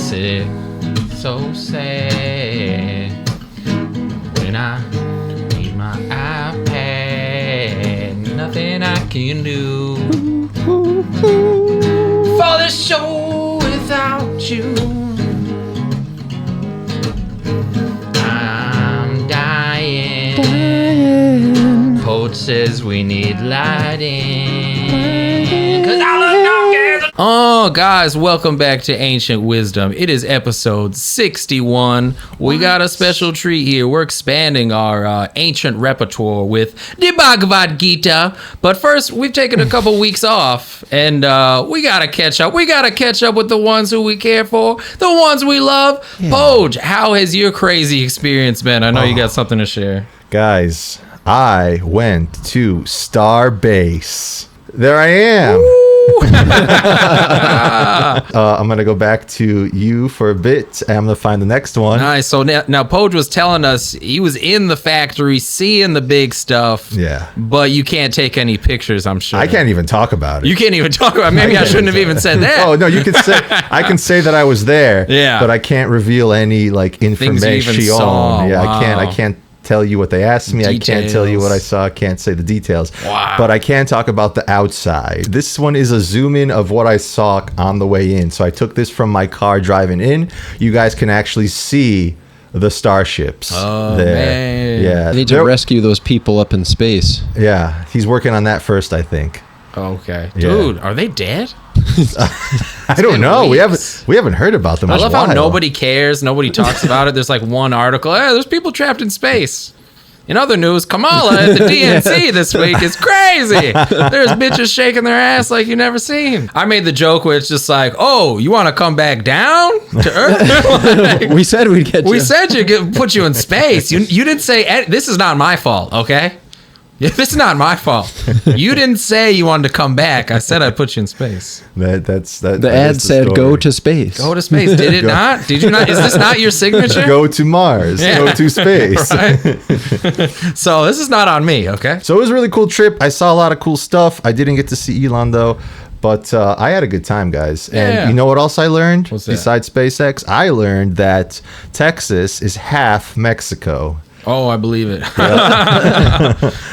sick, so sad. When I need my iPad, nothing I can do for the show without you. I'm dying. Poet says we need lighting. 'Cause I look dark as a- Oh, guys, welcome back to Ancient Wisdom. It is episode 61. We got a special treat here. We're expanding our ancient repertoire with the Bhagavad Gita. But first, we've taken a couple weeks off, and we got to catch up. We got to catch up with the ones who we care for, the ones we love. Yeah. Poj, how has your crazy experience been? I know you got something to share. Guys, I went to Starbase. There I am. I'm going to go back to you for a bit. I'm going to find the next one. Nice. So now Poj was telling us he was in the factory seeing the big stuff. Yeah. But you can't take any pictures, I'm sure. I can't even talk about it. You can't even talk about it. Maybe I shouldn't have even said that. Oh, no, you can say, I can say that I was there. Yeah. But I can't reveal any like information. Things you even saw. Yeah, Wow. I can't tell you what they asked me. Details. I can't tell you what I saw. I can't say the details. Wow. But I can talk about the outside. This one is a zoom in of what I saw on the way in. So I took this from my car driving in. You guys can actually see the starships there. Man. Yeah. I need to rescue those people up in space. Yeah. He's working on that first, I think. Okay. Yeah. Dude, are they dead? I don't know. Weeks. We haven't heard about them. I in a love how while. nobody cares. Nobody talks about it. There's like one article. Hey, there's people trapped in space. In other news, Kamala at the DNC this week is crazy. There's bitches shaking their ass like you never seen. I made the joke where it's just like, oh, you want to come back down to Earth? Like, We said we'd get you. we said put you in space. You didn't say, this is not my fault, okay? This is not my fault. You didn't say you wanted to come back. I said I'd put you in space. The ad said go to space. Go to space. Did it not? Did you not? Is this not your signature? Go to Mars. Yeah. Go to space. Right? So this is not on me, okay? So it was a really cool trip. I saw a lot of cool stuff. I didn't get to see Elon though. But I had a good time, guys. And Yeah. you know what else I learned? What's that? Besides SpaceX, I learned that Texas is half Mexico. Oh, I believe it.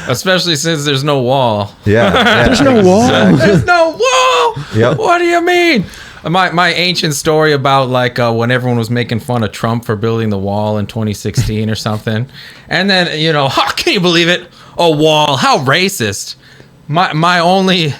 Especially since there's no wall. Yeah. There's no wall. There's no wall. Yep. What do you mean? My ancient story about like when everyone was making fun of Trump for building the wall in 2016 or something, and then can you believe it? A wall? How racist! My only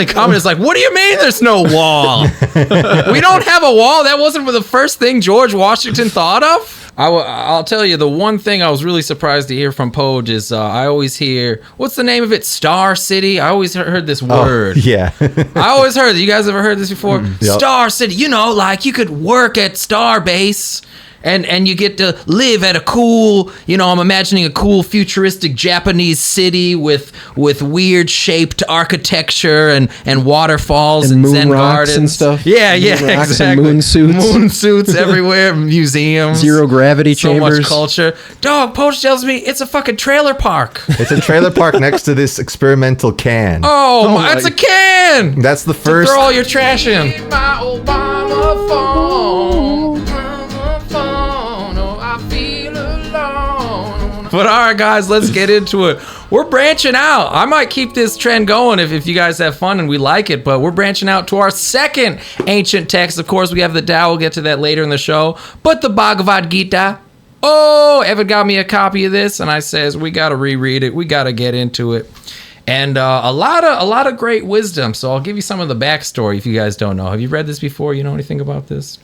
comment is like, what do you mean there's no wall? We don't have a wall. That wasn't the first thing George Washington thought of. I'll tell you, the one thing I was really surprised to hear from Poj is I always hear, what's the name of it? Star City? I always heard this word. Oh, yeah. I always heard it. You guys ever heard this before? Yep. Star City. Like you could work at Starbase. And you get to live at a cool, I'm imagining a cool futuristic Japanese city with weird shaped architecture and waterfalls and moon Zen rocks gardens and stuff. Yeah, Moon rocks exactly. and moon suits. Moon suits everywhere, museums. Zero gravity so chambers. much culture. Dog, Poj tells me it's a fucking trailer park. It's a trailer park next to this experimental can. Oh it's a can. That's the first. Throw all your trash in. My Obama phone. But all right, guys, let's get into it. We're branching out. I might keep this trend going if you guys have fun and we like it, but we're branching out to our second ancient text. Of course, we have the Tao. We'll get to that later in the show. But the Bhagavad Gita. Oh, Evan got me a copy of this, and I says, we got to reread it. We got to get into it. And a lot of great wisdom. So I'll give you some of the backstory if you guys don't know. Have you read this before? You know anything about this?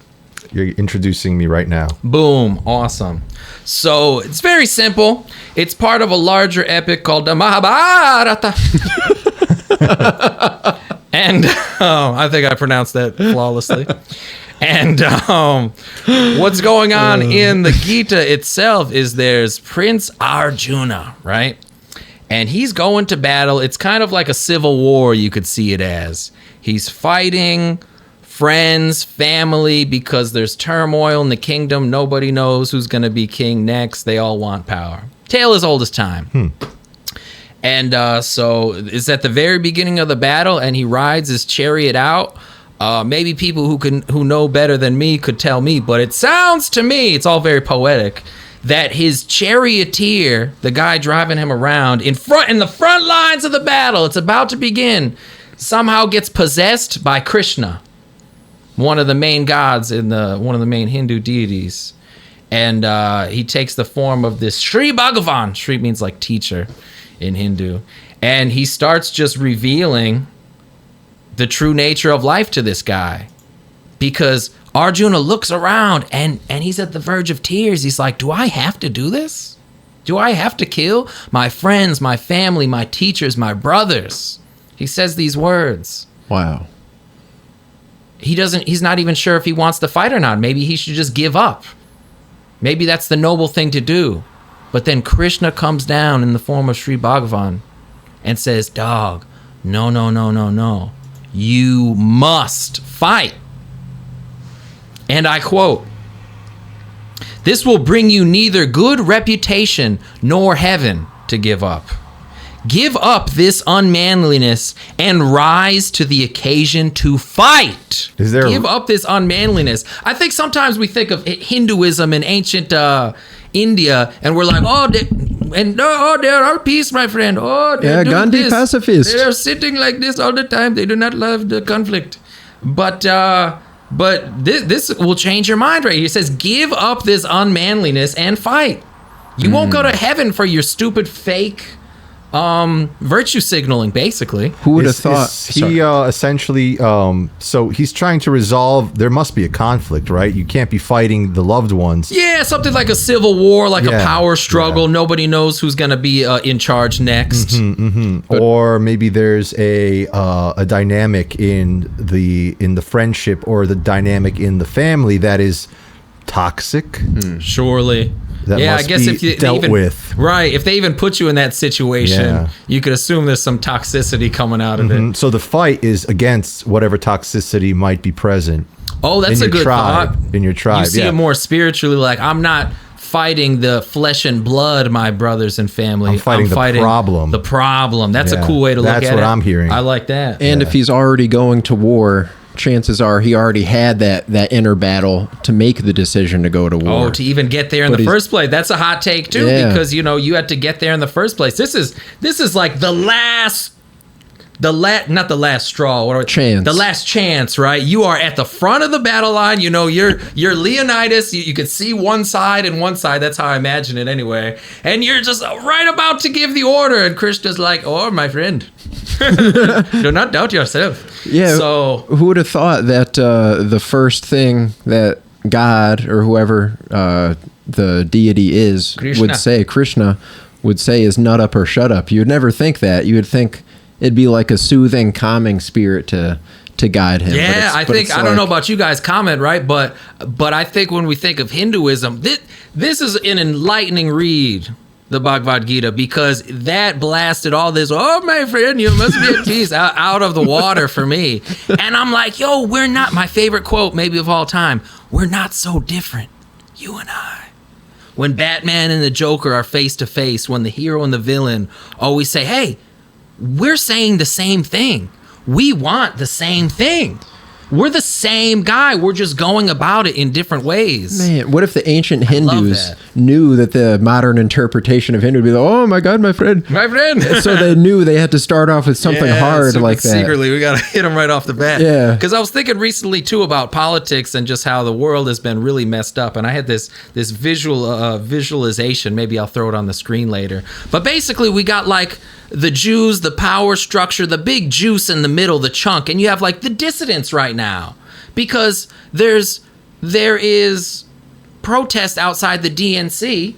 You're introducing me right now. Boom. Awesome. So it's very simple. It's part of a larger epic called the Mahabharata. And I think I pronounced that flawlessly. And what's going on in the Gita itself is there's Prince Arjuna, right? And he's going to battle. It's kind of like a civil war, you could see it as. He's fighting friends, family, because there's turmoil in the kingdom. Nobody knows who's going to be king next. They all want power. Tale as old as time. And so it's at the very beginning of the battle, and he rides his chariot out Maybe people who know better than me could tell me, but it sounds to me, it's all very poetic, that his charioteer, the guy driving him around in the front lines of the battle, it's about to begin, somehow gets possessed by Krishna, one of the main gods one of the main Hindu deities. And he takes the form of this Sri Bhagavan. Sri means like teacher in Hindu. And he starts just revealing the true nature of life to this guy. Because Arjuna looks around and he's at the verge of tears. He's like, do I have to do this? Do I have to kill my friends, my family, my teachers, my brothers? He says these words. Wow. He's not even sure if he wants to fight or not. Maybe he should just give up. Maybe that's the noble thing to do. But then Krishna comes down in the form of Sri Bhagavan and says, dog, no. You must fight. And I quote, "This will bring you neither good reputation nor heaven to give up. Give up this unmanliness and rise to the occasion to fight." Give up this unmanliness. I think sometimes we think of Hinduism in ancient India, and we're like, they are peace, my friend. They're doing Gandhi this. pacifist. They're sitting like this all the time. They do not love the conflict. But this will change your mind right here. It says, give up this unmanliness and fight. You won't go to heaven for your stupid fake virtue signaling, basically. Who would have thought? He essentially, so he's trying to resolve, there must be a conflict, right? You can't be fighting the loved ones. Yeah, something like a civil war, like a power struggle. Yeah. Nobody knows who's going to be in charge next. Or maybe there's a dynamic in the friendship or the dynamic in the family that is toxic. Surely. That must be dealt with. Right. If they even put you in that situation, you could assume there's some toxicity coming out of it. So the fight is against whatever toxicity might be present. Oh, that's a good thought. In your tribe. You see it more spiritually, like, I'm not fighting the flesh and blood, my brothers and family. I'm fighting the problem. The problem. That's a cool way to look at it. That's what I'm hearing. I like that. And if he's already going to war, chances are he already had that inner battle to make the decision to go to war. Oh, to even get there in the first place. That's a hot take too, because you had to get there in the first place. This is like the last not the last straw, chance. The last chance, right? You are at the front of the battle line. You're Leonidas. You could see one side and one side. That's how I imagine it anyway. And you're just right about to give the order, and Krishna's like, "Oh, my friend, do not doubt yourself." Yeah. So who would have thought that the first thing that God or whoever the deity is Krishna would say is "nut up or shut up"? You would never think that. You would think it'd be like a soothing, calming spirit to guide him. Yeah, I don't know about you guys, comment, right? But I think when we think of Hinduism, this is an enlightening read, the Bhagavad Gita, because that blasted all this, "Oh, my friend, you must be at peace," out of the water for me. And I'm like, yo, we're not, my favorite quote maybe of all time, "We're not so different, you and I." When Batman and the Joker are face to face, when the hero and the villain always say, "Hey, we're saying the same thing. We want the same thing. We're the same guy. We're just going about it in different ways." Man, what if the ancient Hindus knew that the modern interpretation of Hindu would be like, "Oh my God, my friend." My friend. So they knew they had to start off with something hard like that. Secretly, we got to hit them right off the bat. Yeah. Because I was thinking recently, too, about politics and just how the world has been really messed up. And I had this visualization. Maybe I'll throw it on the screen later. But basically, we got like the Jews, the power structure, the big juice in the middle, the chunk, and you have like the dissidents right now, because there is protest outside the DNC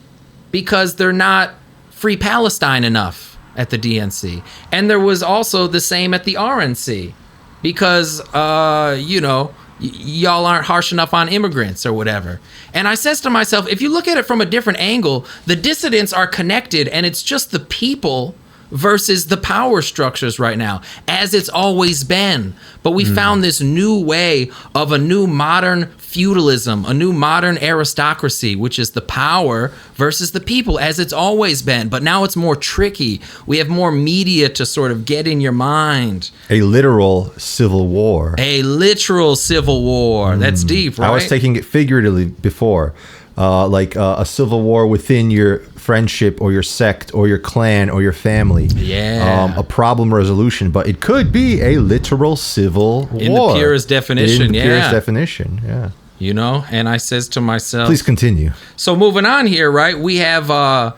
because they're not free Palestine enough at the DNC, and there was also the same at the RNC because y'all aren't harsh enough on immigrants or whatever. And I says to myself, if you look at it from a different angle, the dissidents are connected, and it's just the people versus the power structures right now, as it's always been. But we found this new way of a new modern feudalism, a new modern aristocracy, which is the power versus the people, as it's always been. But now it's more tricky. We have more media to sort of get in your mind. A literal civil war. A literal civil war. That's deep, right? I was taking it figuratively before. Like a civil war within your friendship or your sect or your clan or your family. Yeah. A problem resolution, but it could be a literal civil war. In the purest definition, In the purest definition, yeah. You know, and I says to myself... Please continue. So moving on here, right, we have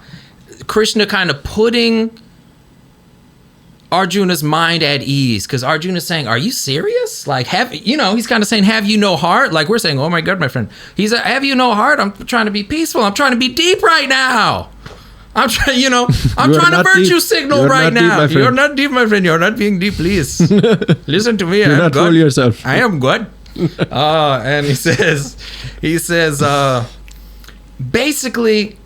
Krishna kind of putting Arjuna's mind at ease, because Arjuna's saying, are you serious? Like, he's kind of saying, have you no heart? Like we're saying, oh my God, my friend. He's like, have you no heart? I'm trying to be peaceful. I'm trying to be deep right now. I'm trying, I'm trying to virtue signal right now. You're not deep, my friend. You're not being deep, please. Listen to me. You're not good. fool yourself. I am good. And he says, basically,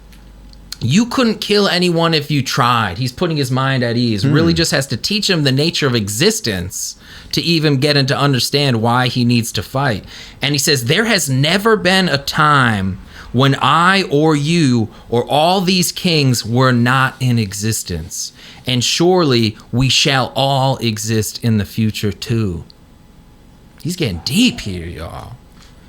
you couldn't kill anyone if you tried. He's putting his mind at ease. Really just has to teach him the nature of existence to even get him to understand why he needs to fight. And he says, there has never been a time when I or you or all these kings were not in existence. And surely we shall all exist in the future too. He's getting deep here, y'all.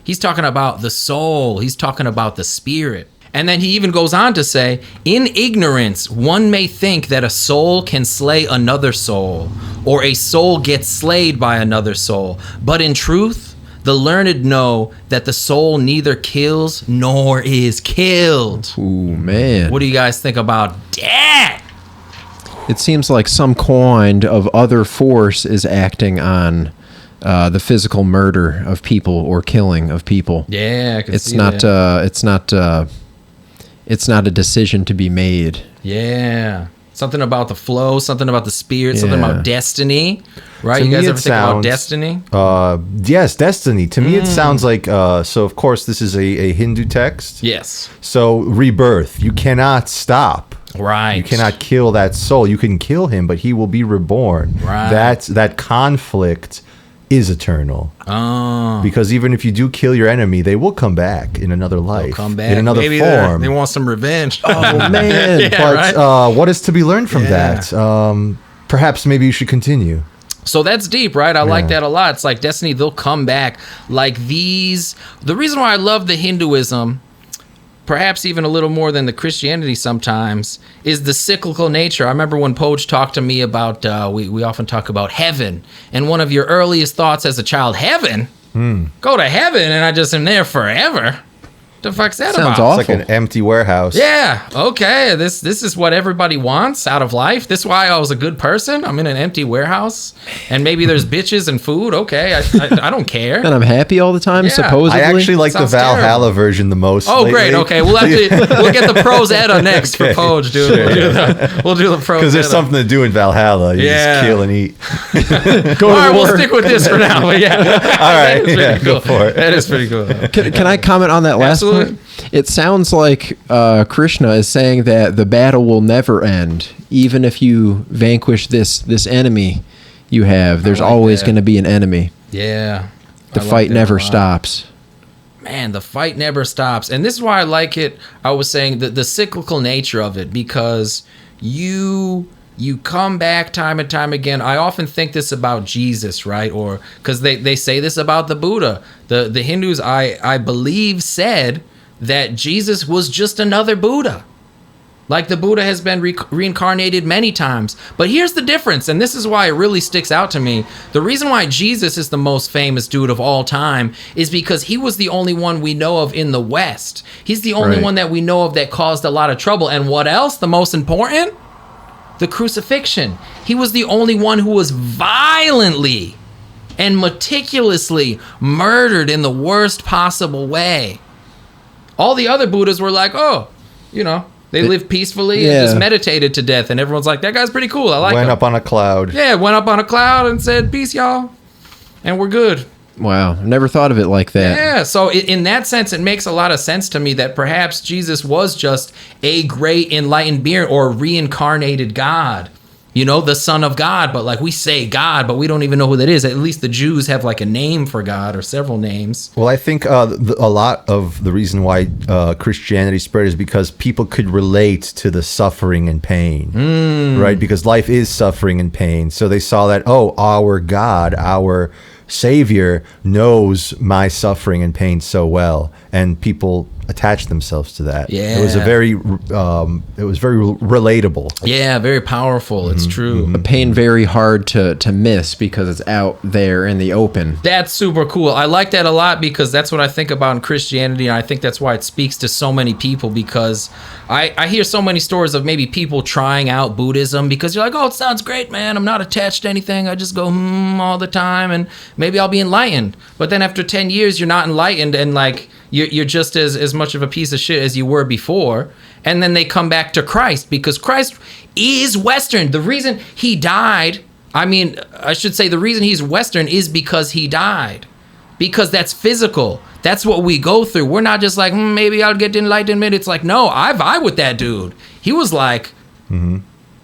He's talking about the soul. He's talking about the spirit. And then he even goes on to say, in ignorance, one may think that a soul can slay another soul, or a soul gets slayed by another soul. But in truth, the learned know that the soul neither kills nor is killed. Ooh, man. What do you guys think about that? It seems like some kind of other force is acting on the physical murder of people or killing of people. Yeah, I can it's see not. that. It's not a decision to be made. Yeah. Something about the flow, something about the spirit, something about destiny, right? To You guys me, ever it think about sounds- destiny? Yes, destiny. To me, it sounds like, so of course, this is a Hindu text. Yes. So, rebirth. You cannot stop. Right. You cannot kill that soul. You can kill him, but he will be reborn. Right. That conflict is eternal. Oh. Because even if you do kill your enemy, they will come back in another life. Come back. In another Maybe form. they want some revenge. Oh man! Yeah, But right? what is to be learned from Yeah. that? Perhaps maybe you should continue. So that's deep, right? I like that a lot. It's like destiny, they'll come back like these. The reason why I love the Hinduism, perhaps even a little more than the Christianity sometimes, is the cyclical nature. I remember when Poj talked to me about, we often talk about heaven. And one of your earliest thoughts as a child, heaven? Go to heaven and I just am there forever? The fuck's that Sounds about? awful. It's like an empty warehouse. Yeah, okay. This is what everybody wants out of life. This is why I was a good person. I'm in an empty warehouse, and maybe there's bitches and food. Okay, I don't care. And I'm happy all the time. Yeah. Supposedly, I actually like the Sounds Valhalla terrible. version the most. Oh, lately. great. Okay, we'll get the pros Edda next for Poj, dude. We'll do the pros. Because there's Edda. something to do in Valhalla. You Yeah. just kill and eat. All right, we'll stick with this for now. But yeah, All right, That is yeah, pretty go for it. That is pretty cool. Can I comment on that last Absolutely. point? It sounds like Krishna is saying that the battle will never end, even if you vanquish this enemy you have. There's like always that. going to be an enemy. Yeah, The I like fight that never a lot. stops. Man, the fight never stops. And this is why I like it. I was saying the cyclical nature of it, because you come back time and time again. I often think this about Jesus, right? Or because they say this about the Buddha. The Hindus, I believe, said that Jesus was just another Buddha. Like the Buddha has been reincarnated many times. But here's the difference, and this is why it really sticks out to me. The reason why Jesus is the most famous dude of all time is because he was the only one we know of in the West. He's the only Right. one that we know of that caused a lot of trouble. And what else? The most important? The crucifixion. He was the only one who was violently and meticulously murdered in the worst possible way. All the other Buddhas were like, oh, they lived peacefully and just meditated to death. And everyone's like, that guy's pretty cool. I like Went him. up on a cloud. Yeah, went up on a cloud and said, peace, y'all. And we're good. Wow, never thought of it like that. Yeah, so in that sense, it makes a lot of sense to me that perhaps Jesus was just a great enlightened being or reincarnated God. the Son of God, but like we say God, but we don't even know who that is. At least the Jews have like a name for God or several names. Well, I think a lot of the reason why Christianity spread is because people could relate to the suffering and pain, right? Because life is suffering and pain. So they saw that, our God, our Savior knows my suffering and pain so well, and people attach themselves to that. Yeah, it was very relatable. Yeah, very powerful. It's true. A pain very hard to miss because it's out there in the open. That's super cool. I like that a lot because that's what I think about in Christianity, and I think that's why it speaks to so many people, because I hear so many stories of maybe people trying out Buddhism because you're like, oh, it sounds great, man. I'm not attached to anything. I just go all the time, and maybe I'll be enlightened. But then after 10 years, you're not enlightened, and like you're just as much of a piece of shit as you were before. And then they come back to Christ because Christ is Western. The reason he died, I should say the reason he's Western is because he died. Because that's physical. That's what we go through. We're not just like, maybe I'll get enlightenment. It's like, no, I vibe with that dude. He was like,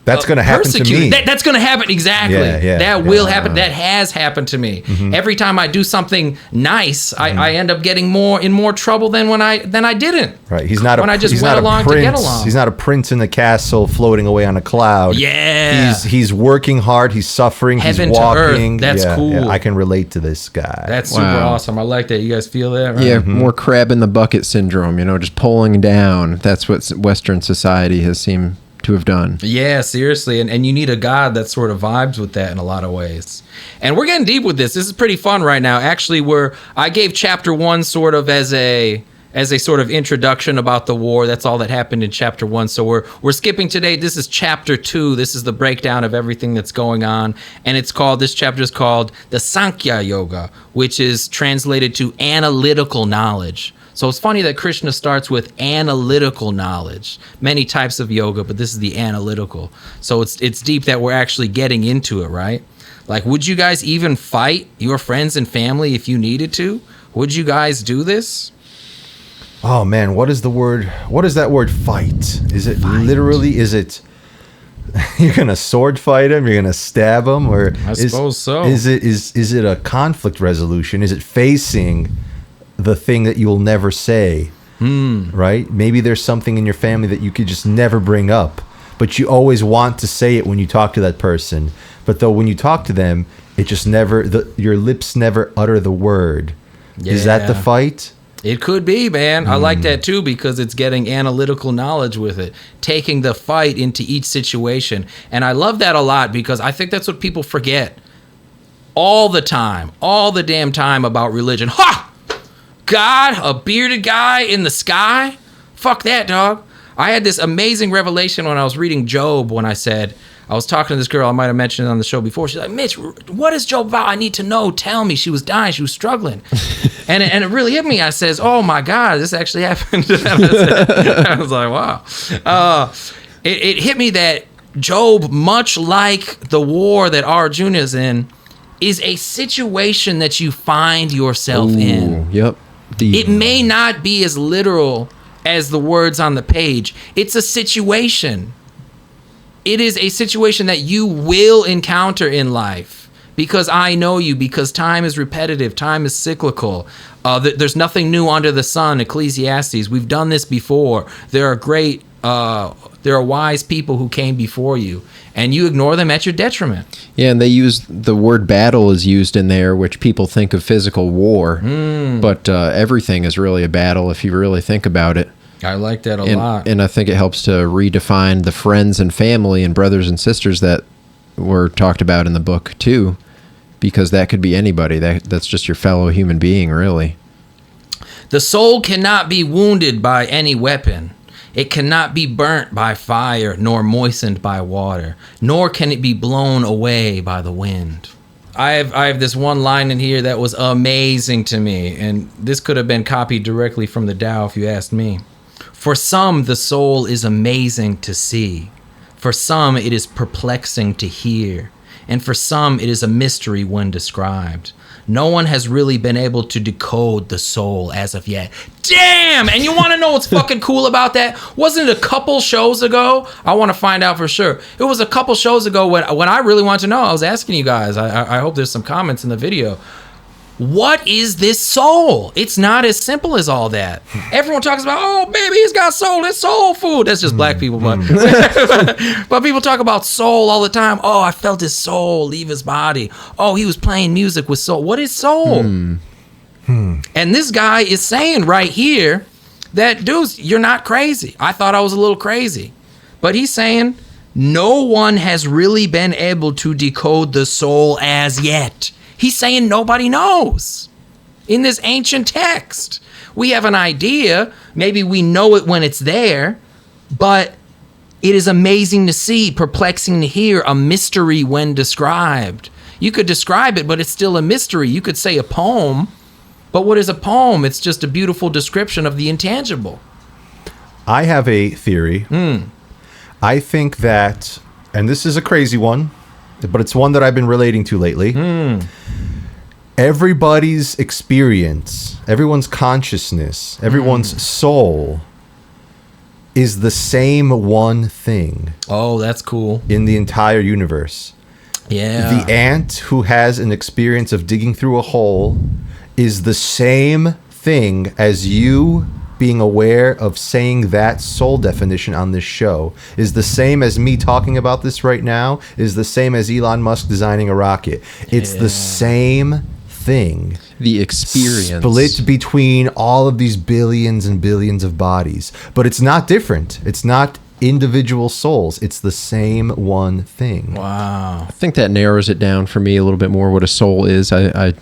that's going to happen to me. That's going to happen. Exactly. That will happen. That has happened to me. Every time I do something nice, I end up getting in more trouble than when I didn't. Right. He's not when I just went along to get along. He's not a prince in the castle floating away on a cloud. Yeah. He's working hard. He's suffering. Heaven he's walking. to earth. That's cool. Yeah, I can relate to this guy. That's super awesome. I like that. You guys feel that? Right? Yeah. More crab in the bucket syndrome. Just pulling down. That's what Western society has seemed to have done. Yeah, seriously. And you need a God that sort of vibes with that in a lot of ways. And we're getting deep with this. This is pretty fun right now. Actually, I gave chapter 1 sort of as a sort of introduction about the war. That's all that happened in chapter 1. So we're skipping today. This is chapter 2. This is the breakdown of everything that's going on. And this chapter is called the Sankhya Yoga, which is translated to analytical knowledge. So it's funny that Krishna starts with analytical knowledge. Many types of yoga, but this is the analytical. So it's deep that we're actually getting into it, right? Like, would you guys even fight your friends and family if you needed to? Would you guys do this? Oh man, what is that word fight? Is it literally, you're gonna sword fight him, you're gonna stab him, or I suppose so. Is it a conflict resolution? Is it facing the thing that you will never say, right? Maybe there's something in your family that you could just never bring up, but you always want to say it when you talk to that person. But though when you talk to them, it just your lips never utter the word. Yeah. Is that the fight? It could be, man. I like that too because it's getting analytical knowledge with it, taking the fight into each situation. And I love that a lot because I think that's what people forget all the damn time about religion. Ha! God, a bearded guy in the sky? Fuck that, dog. I had this amazing revelation when I was reading Job when I was talking to this girl, I might have mentioned it on the show before. She's like, Mitch, what is Job about? I need to know. Tell me. She was dying. She was struggling. and it really hit me. I says, oh my God, this actually happened. I was like, wow. It hit me that Job, much like the war that Arjuna is in, is a situation that you find yourself in. Yep. It may not be as literal as the words on the page. It's a situation. It is a situation that you will encounter in life because I know you, because time is repetitive, time is cyclical. There's nothing new under the sun, Ecclesiastes. We've done this before. There are wise people who came before you, and you ignore them at your detriment. Yeah, and they use the word battle is used in there, which people think of physical war, but everything is really a battle if you really think about it. I like that a lot. And I think it helps to redefine the friends and family and brothers and sisters that were talked about in the book too, because that could be anybody. That's just your fellow human being, really. The soul cannot be wounded by any weapon. It cannot be burnt by fire, nor moistened by water, nor can it be blown away by the wind. I have this one line in here that was amazing to me, and this could have been copied directly from the Tao if you asked me. For some, the soul is amazing to see. For some, it is perplexing to hear. And for some, it is a mystery when described. no one has really been able to decode the soul as of yet. Damn! And you want to know what's fucking cool about that? Wasn't it a couple shows ago? I want to find out for sure. It was a couple shows ago when I really wanted to know. I was asking you guys. I hope there's some comments in the video. What is this soul? It's not as simple as all that. Everyone talks about, oh, baby, he's got soul. It's soul food. That's just black people. But, but people talk about soul all the time. Oh, I felt his soul leave his body. Oh, he was playing music with soul. What is soul? And this guy is saying right here that, dudes, you're not crazy. I thought I was a little crazy. But he's saying no one has really been able to decode the soul as yet. He's saying nobody knows. In this ancient text, we have an idea. Maybe we know it when it's there, but it is amazing to see, perplexing to hear, a mystery when described. You could describe it, but it's still a mystery. You could say a poem, but what is a poem? It's just a beautiful description of the intangible. I have a theory. I think that, and this is a crazy one, but it's one that I've been relating to lately. Everybody's experience, everyone's consciousness, everyone's soul is the same one thing. Oh, that's cool. In the entire universe. Yeah. The ant who has an experience of digging through a hole is the same thing as you being aware of saying that soul definition on this show, is the same as me talking about this right now, is the same as Elon Musk designing a rocket. It's the same thing. The experience. Split between all of these billions and billions of bodies. But it's not different. It's not individual souls. It's the same one thing. Wow. I think that narrows it down for me a little bit more what a soul is. I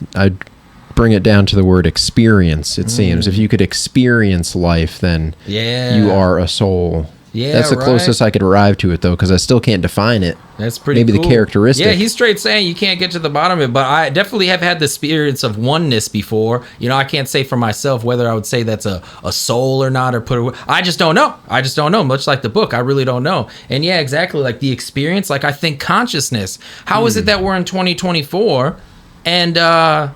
bring it down to the word experience, it seems. If you could experience life, then you are a soul. Yeah, that's the closest I could arrive to it, though, because I still can't define it. That's pretty Maybe cool. the characteristic. Yeah, he's straight saying you can't get to the bottom of it, but I definitely have had the experience of oneness before. You know, I can't say for myself whether I would say that's a soul or not, or put it. I just don't know. I just don't know. Much like the book, I really don't know. And yeah, exactly, like the experience, like I think consciousness. How is it that we're in 2024 and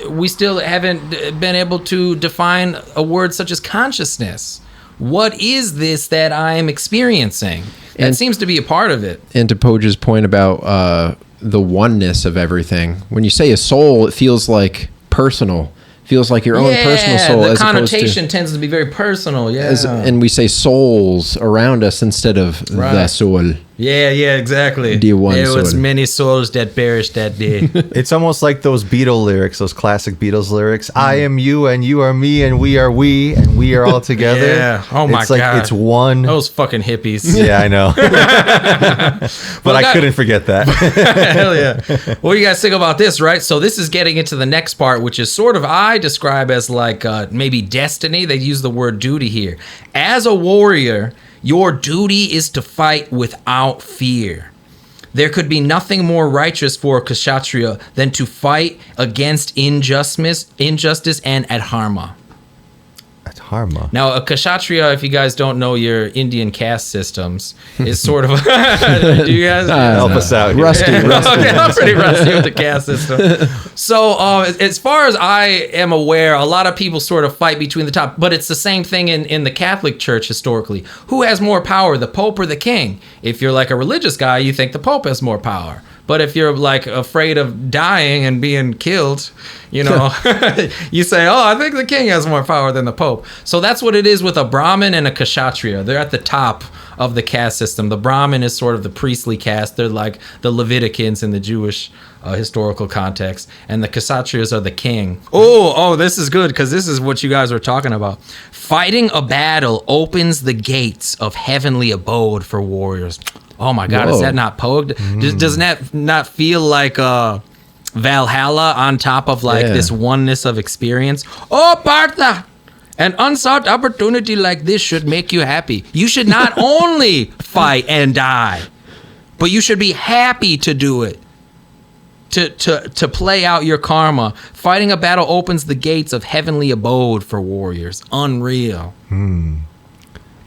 we still haven't been able to define a word such as consciousness? What is this that I am experiencing? That seems to be a part of it. And to Poge's point about the oneness of everything, when you say a soul, it feels like personal. Feels like your own personal soul. The connotation tends to be very personal. Yeah, and we say souls around us instead of the soul. Yeah, exactly. The one there was soul. many souls that perished that day. It's almost like those Beatles lyrics, those classic Beatles lyrics. I am you, and you are me, and we are all together. Yeah. Oh my it's like, God. It's one. Those fucking hippies. Yeah, I know. But I couldn't forget that. Hell yeah. What do you guys think about this, right? So this is getting into the next part, which is sort of, I describe as like maybe destiny. They use the word duty here. As a warrior, your duty is to fight without fear. There could be nothing more righteous for a kshatriya than to fight against injustice and adharma. Adharma. Now, a kshatriya, if you guys don't know your Indian caste systems, is sort of... do you guys... Help us out here. Rusty. Okay, I'm pretty rusty with the caste system. So, as far as I am aware, a lot of people sort of fight between the top, but it's the same thing in the Catholic Church historically. Who has more power, the Pope or the King? If you're like a religious guy, you think the Pope has more power. But if you're like afraid of dying and being killed, you know, you say, oh, I think the king has more power than the Pope. So that's what it is with a Brahmin and a Kshatriya. They're at the top of the caste system. The Brahmin is sort of the priestly caste. They're like the Leviticans in the Jewish historical context. And the Kshatriyas are the king. Oh, this is good because this is what you guys were talking about. Fighting a battle opens the gates of heavenly abode for warriors. Oh my God, Whoa. is that not pogged? Doesn't that not feel like Valhalla on top of like this oneness of experience? Oh, Partha! An unsought opportunity like this should make you happy. You should not only fight and die, but you should be happy to do it. To play out your karma. Fighting a battle opens the gates of heavenly abode for warriors. Unreal.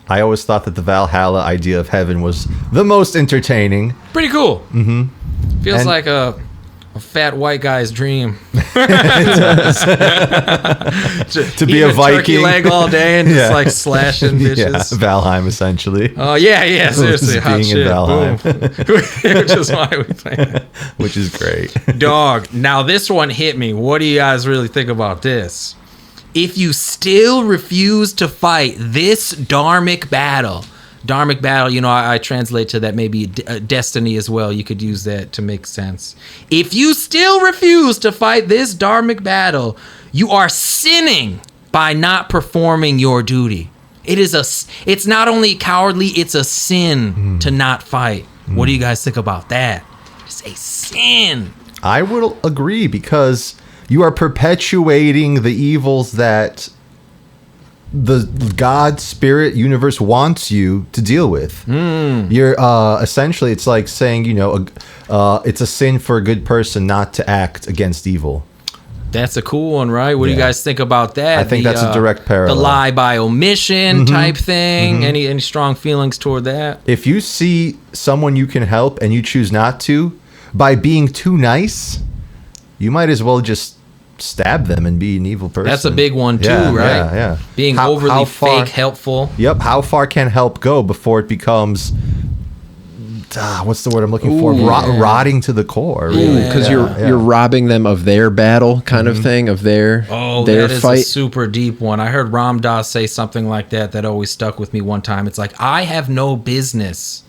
I always thought that the Valhalla idea of heaven was the most entertaining. Pretty cool. Mm-hmm. Feels like a A fat white guy's dream. To be a Viking. Turkey leg all day and just like slashing bitches. Yeah, Valheim essentially. Oh yeah, seriously, hot being in shit. Valheim. Which is why we play that. Which is great. Dog. Now this one hit me. What do you guys really think about this? If you still refuse to fight this dharmic battle, I translate to that maybe destiny as well. You could use that to make sense. If you still refuse to fight this dharmic battle, you are sinning by not performing your duty. It's not only cowardly, it's a sin to not fight. What do you guys think about that? It's a sin. I will agree, because you are perpetuating the evils that the God, spirit, universe wants you to deal with. You're essentially, it's like saying, it's a sin for a good person not to act against evil. That's a cool one, right? What do you guys think about that? I think that's a direct parallel. The lie by omission type thing. Any strong feelings toward that? If you see someone you can help and you choose not to, by being too nice, you might as well just stab them and be an evil person. That's a big one too, right? Yeah. Being overly fake helpful. Yep. How far can help go before it becomes what's the word I'm looking for? Rotting to the core. Because you're robbing them of their battle, kind of thing, of their that is fight. a super deep one. I heard Ram Dass say something like that always stuck with me one time. It's like, I have no business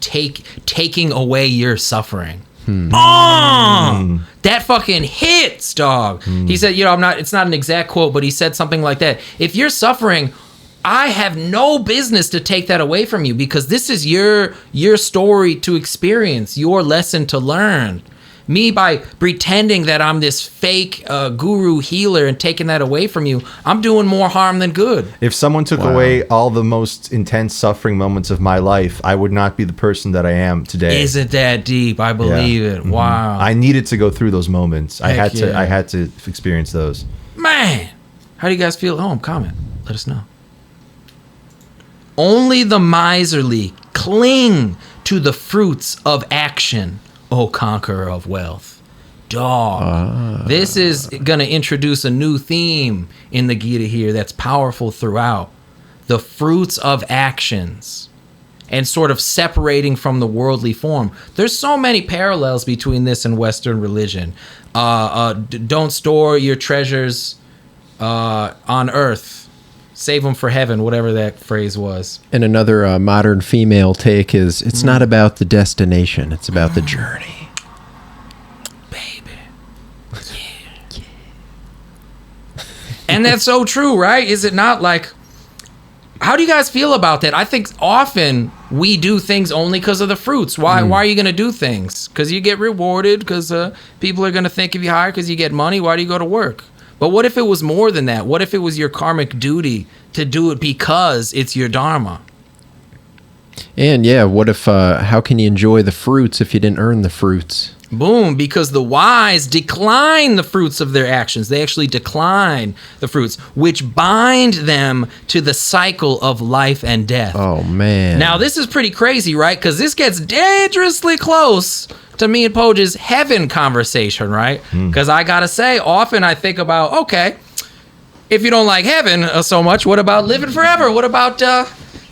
taking away your suffering. That fucking hits, dog. He said, it's not an exact quote, but he said something like that. If you're suffering, I have no business to take that away from you, because this is your story to experience, your lesson to learn. Me, by pretending that I'm this fake guru healer and taking that away from you, I'm doing more harm than good. If someone took away all the most intense suffering moments of my life, I would not be the person that I am today. Is it that deep? I believe it. Wow. I needed to go through those moments. I had to experience those. Man, how do you guys feel at home? Comment. Let us know. Only the miserly cling to the fruits of action, O conqueror of wealth. Dog. This is going to introduce a new theme in the Gita here that's powerful throughout. The fruits of actions. And sort of separating from the worldly form. There's so many parallels between this and Western religion. Don't store your treasures on earth. Save them for heaven, whatever that phrase was. And another modern female take is, it's not about the destination, it's about the journey. Baby. Yeah. And that's so true, right? Is it not? Like, how do you guys feel about that? I think often we do things only because of the fruits. Why are you going to do things? Because you get rewarded, because people are going to think of you higher, because you get money. Why do you go to work? But what if it was more than that? What if it was your karmic duty to do it because it's your dharma? And what if, how can you enjoy the fruits if you didn't earn the fruits? Boom, because the wise decline the fruits of their actions. They actually decline the fruits, which bind them to the cycle of life and death. Oh, man. Now, this is pretty crazy, right? Because this gets dangerously close to me and Poge's heaven conversation, right? Because I gotta say, often I think about, okay, if you don't like heaven so much, what about living forever? What about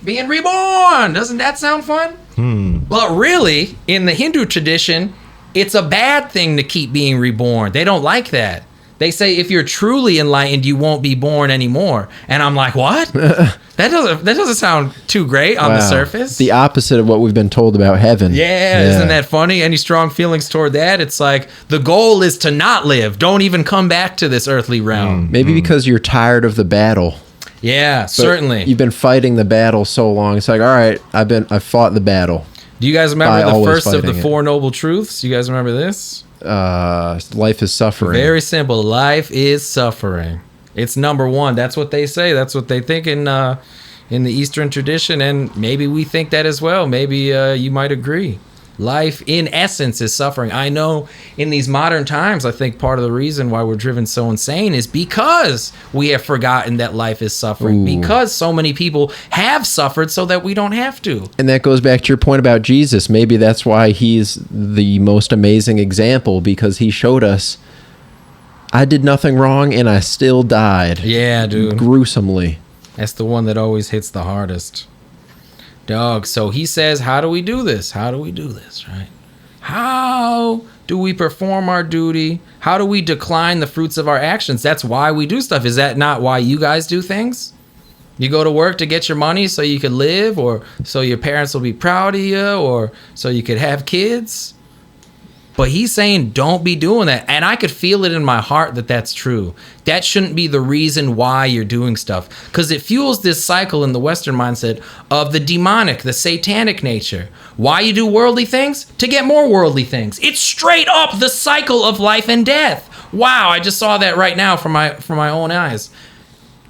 being reborn? Doesn't that sound fun? But really, in the Hindu tradition, it's a bad thing to keep being reborn. They don't like that. They say if you're truly enlightened, you won't be born anymore. And I'm like, what? That doesn't sound too great on the surface. The opposite of what we've been told about heaven. Yeah, isn't that funny? Any strong feelings toward that? It's like the goal is to not live. Don't even come back to this earthly realm. Maybe because you're tired of the battle. Yeah, but certainly. You've been fighting the battle so long. It's like, all right, I've fought the battle. Do you guys remember the first of the Four Noble Truths? You guys remember this? Life is suffering. Very simple. Life is suffering. It's number one. That's what they say. That's what they think in the Eastern tradition, and maybe we think that as well. Maybe you might agree. Life, in essence, is suffering. I know in these modern times, I think part of the reason why we're driven so insane is because we have forgotten that life is suffering. Ooh. Because so many people have suffered so that we don't have to. And that goes back to your point about Jesus. Maybe that's why he's the most amazing example, because he showed us, I did nothing wrong and I still died. Yeah, dude. Gruesomely. That's the one that always hits the hardest. Dog, so he says, how do we do this? How do we do this, right? How do we perform our duty? How do we decline the fruits of our actions? That's why we do stuff. Is that not why you guys do things? You go to work to get your money so you could live, or so your parents will be proud of you, or so you could have kids? But he's saying don't be doing that. And I could feel it in my heart that that's true. That shouldn't be the reason why you're doing stuff. Because it fuels this cycle in the Western mindset of the demonic, the satanic nature. Why you do worldly things? To get more worldly things. It's straight up the cycle of life and death. Wow, I just saw that right now from my own eyes.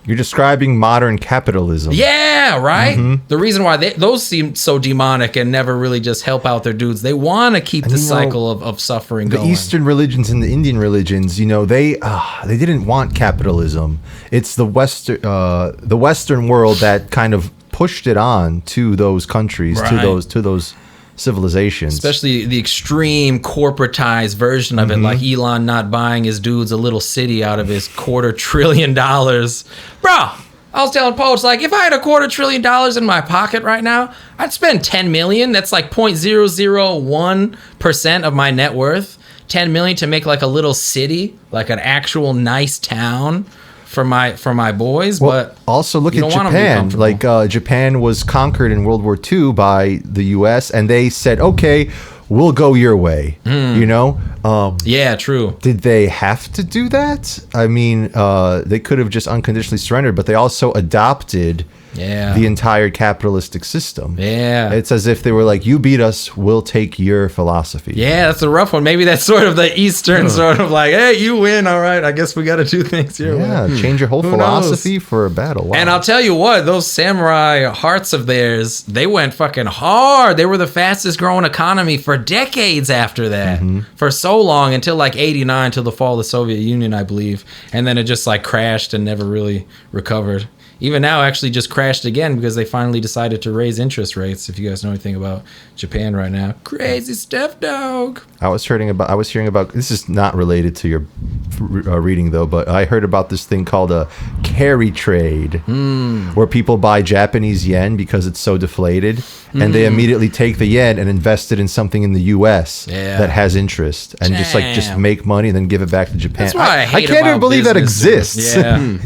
You're describing modern capitalism. Yeah, right? Mm-hmm. The reason why those seem so demonic and never really just help out their dudes, they want to keep the cycle of suffering going. The Eastern religions and the Indian religions, they didn't want capitalism. It's the Western world that kind of pushed it on to those countries, right. to those civilizations. Especially the extreme corporatized version of it, like Elon not buying his dudes a little city out of his $250 billion. Bro, I was telling Poach, like, if I had $250 billion in my pocket right now, I'd spend $10 million. That's like 0.001% of my net worth. $10 million to make like a little city, like an actual nice town for my boys. Well, but also look at Japan. Like Japan was conquered in World War II by the U.S. and they said, okay, we'll go your way. Yeah, true. Did they have to do that? I mean, they could have just unconditionally surrendered, but they also adopted the entire capitalistic system. Yeah. It's as if they were like, you beat us, we'll take your philosophy. Yeah, that's a rough one. Maybe that's sort of the Eastern sort of like, hey, you win, all right, I guess we got to do things your way. Yeah, change your whole philosophy for a battle. Wow. And I'll tell you what, those samurai hearts of theirs, they went fucking hard. They were the fastest growing economy for decades after that. For so long, until like 89, till the fall of the Soviet Union, I believe. And then it just like crashed and never really recovered. Even now, actually just crashed again because they finally decided to raise interest rates. If you guys know anything about Japan right now, crazy stuff, dog. I was hearing about. This is not related to your reading though, but I heard about this thing called a carry trade, where people buy Japanese yen because it's so deflated, and they immediately take the yen and invest it in something in the U.S. that has interest, and just make money and then give it back to Japan. That's why I can't even believe that exists. Yeah.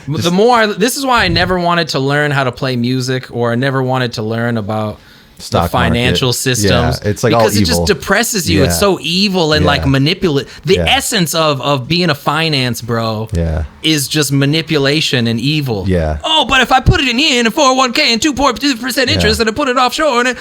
This is why I never wanted to learn how to play music, or I never wanted to learn about the financial systems. Yeah, it's like because all it just depresses you. It's so evil and like manipulate. The essence of being a finance bro is just manipulation and evil. Yeah. Oh, but if I put it in yen and 401k and 2% interest and I put it offshore and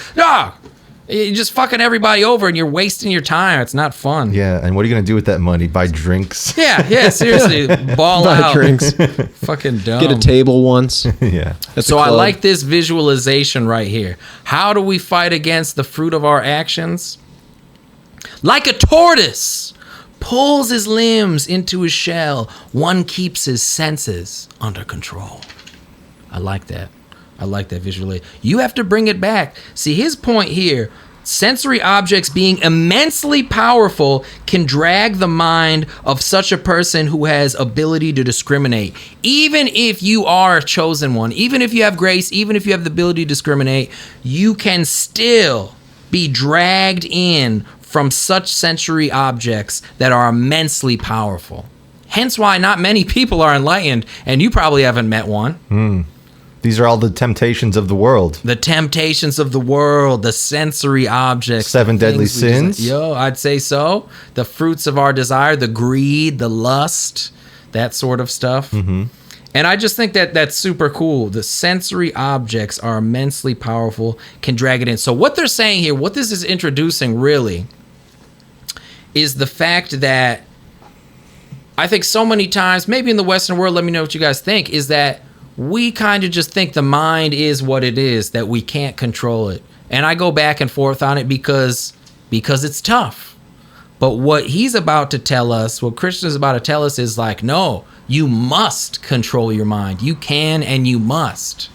you're just fucking everybody over and you're wasting your time. It's not fun. Yeah, and what are you gonna do with that money? Buy drinks? Yeah, seriously. Ball out. Drinks. Fucking dumb. Get a table once. Yeah. So I like this visualization right here. How do we fight against the fruit of our actions? Like a tortoise pulls his limbs into his shell, one keeps his senses under control. I like that. I like that visually. You have to bring it back. See, his point here, sensory objects being immensely powerful can drag the mind of such a person who has ability to discriminate. Even if you are a chosen one, even if you have grace, even if you have the ability to discriminate, you can still be dragged in from such sensory objects that are immensely powerful. Hence why not many people are enlightened, and you probably haven't met one. These are all the temptations of the world. The temptations of the world, the sensory objects. 7 deadly sins? I'd say so. The fruits of our desire, the greed, the lust, that sort of stuff. And I just think that that's super cool. The sensory objects are immensely powerful, can drag it in. So what they're saying here, what this is introducing really, is the fact that I think so many times, maybe in the Western world, let me know what you guys think, is that we kind of just think the mind is what it is, that we can't control it. And I go back and forth on it because because it's tough. But what he's about to tell us, what Krishna is about to tell us is like, no, you must control your mind. You can and you must.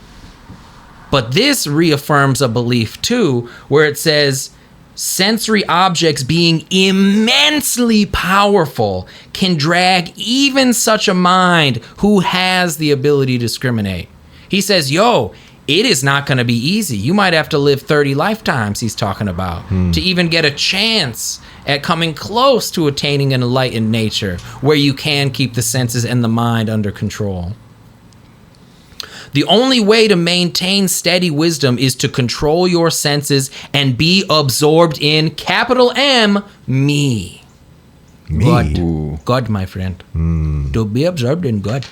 But this reaffirms a belief too, where it says sensory objects being immensely powerful can drag even such a mind who has the ability to discriminate. He says, yo, it is not going to be easy. You might have to live 30 lifetimes, he's talking about, to even get a chance at coming close to attaining an enlightened nature where you can keep the senses and the mind under control. The only way to maintain steady wisdom is to control your senses and be absorbed in capital M, me. Me. God, my friend. To be absorbed in God.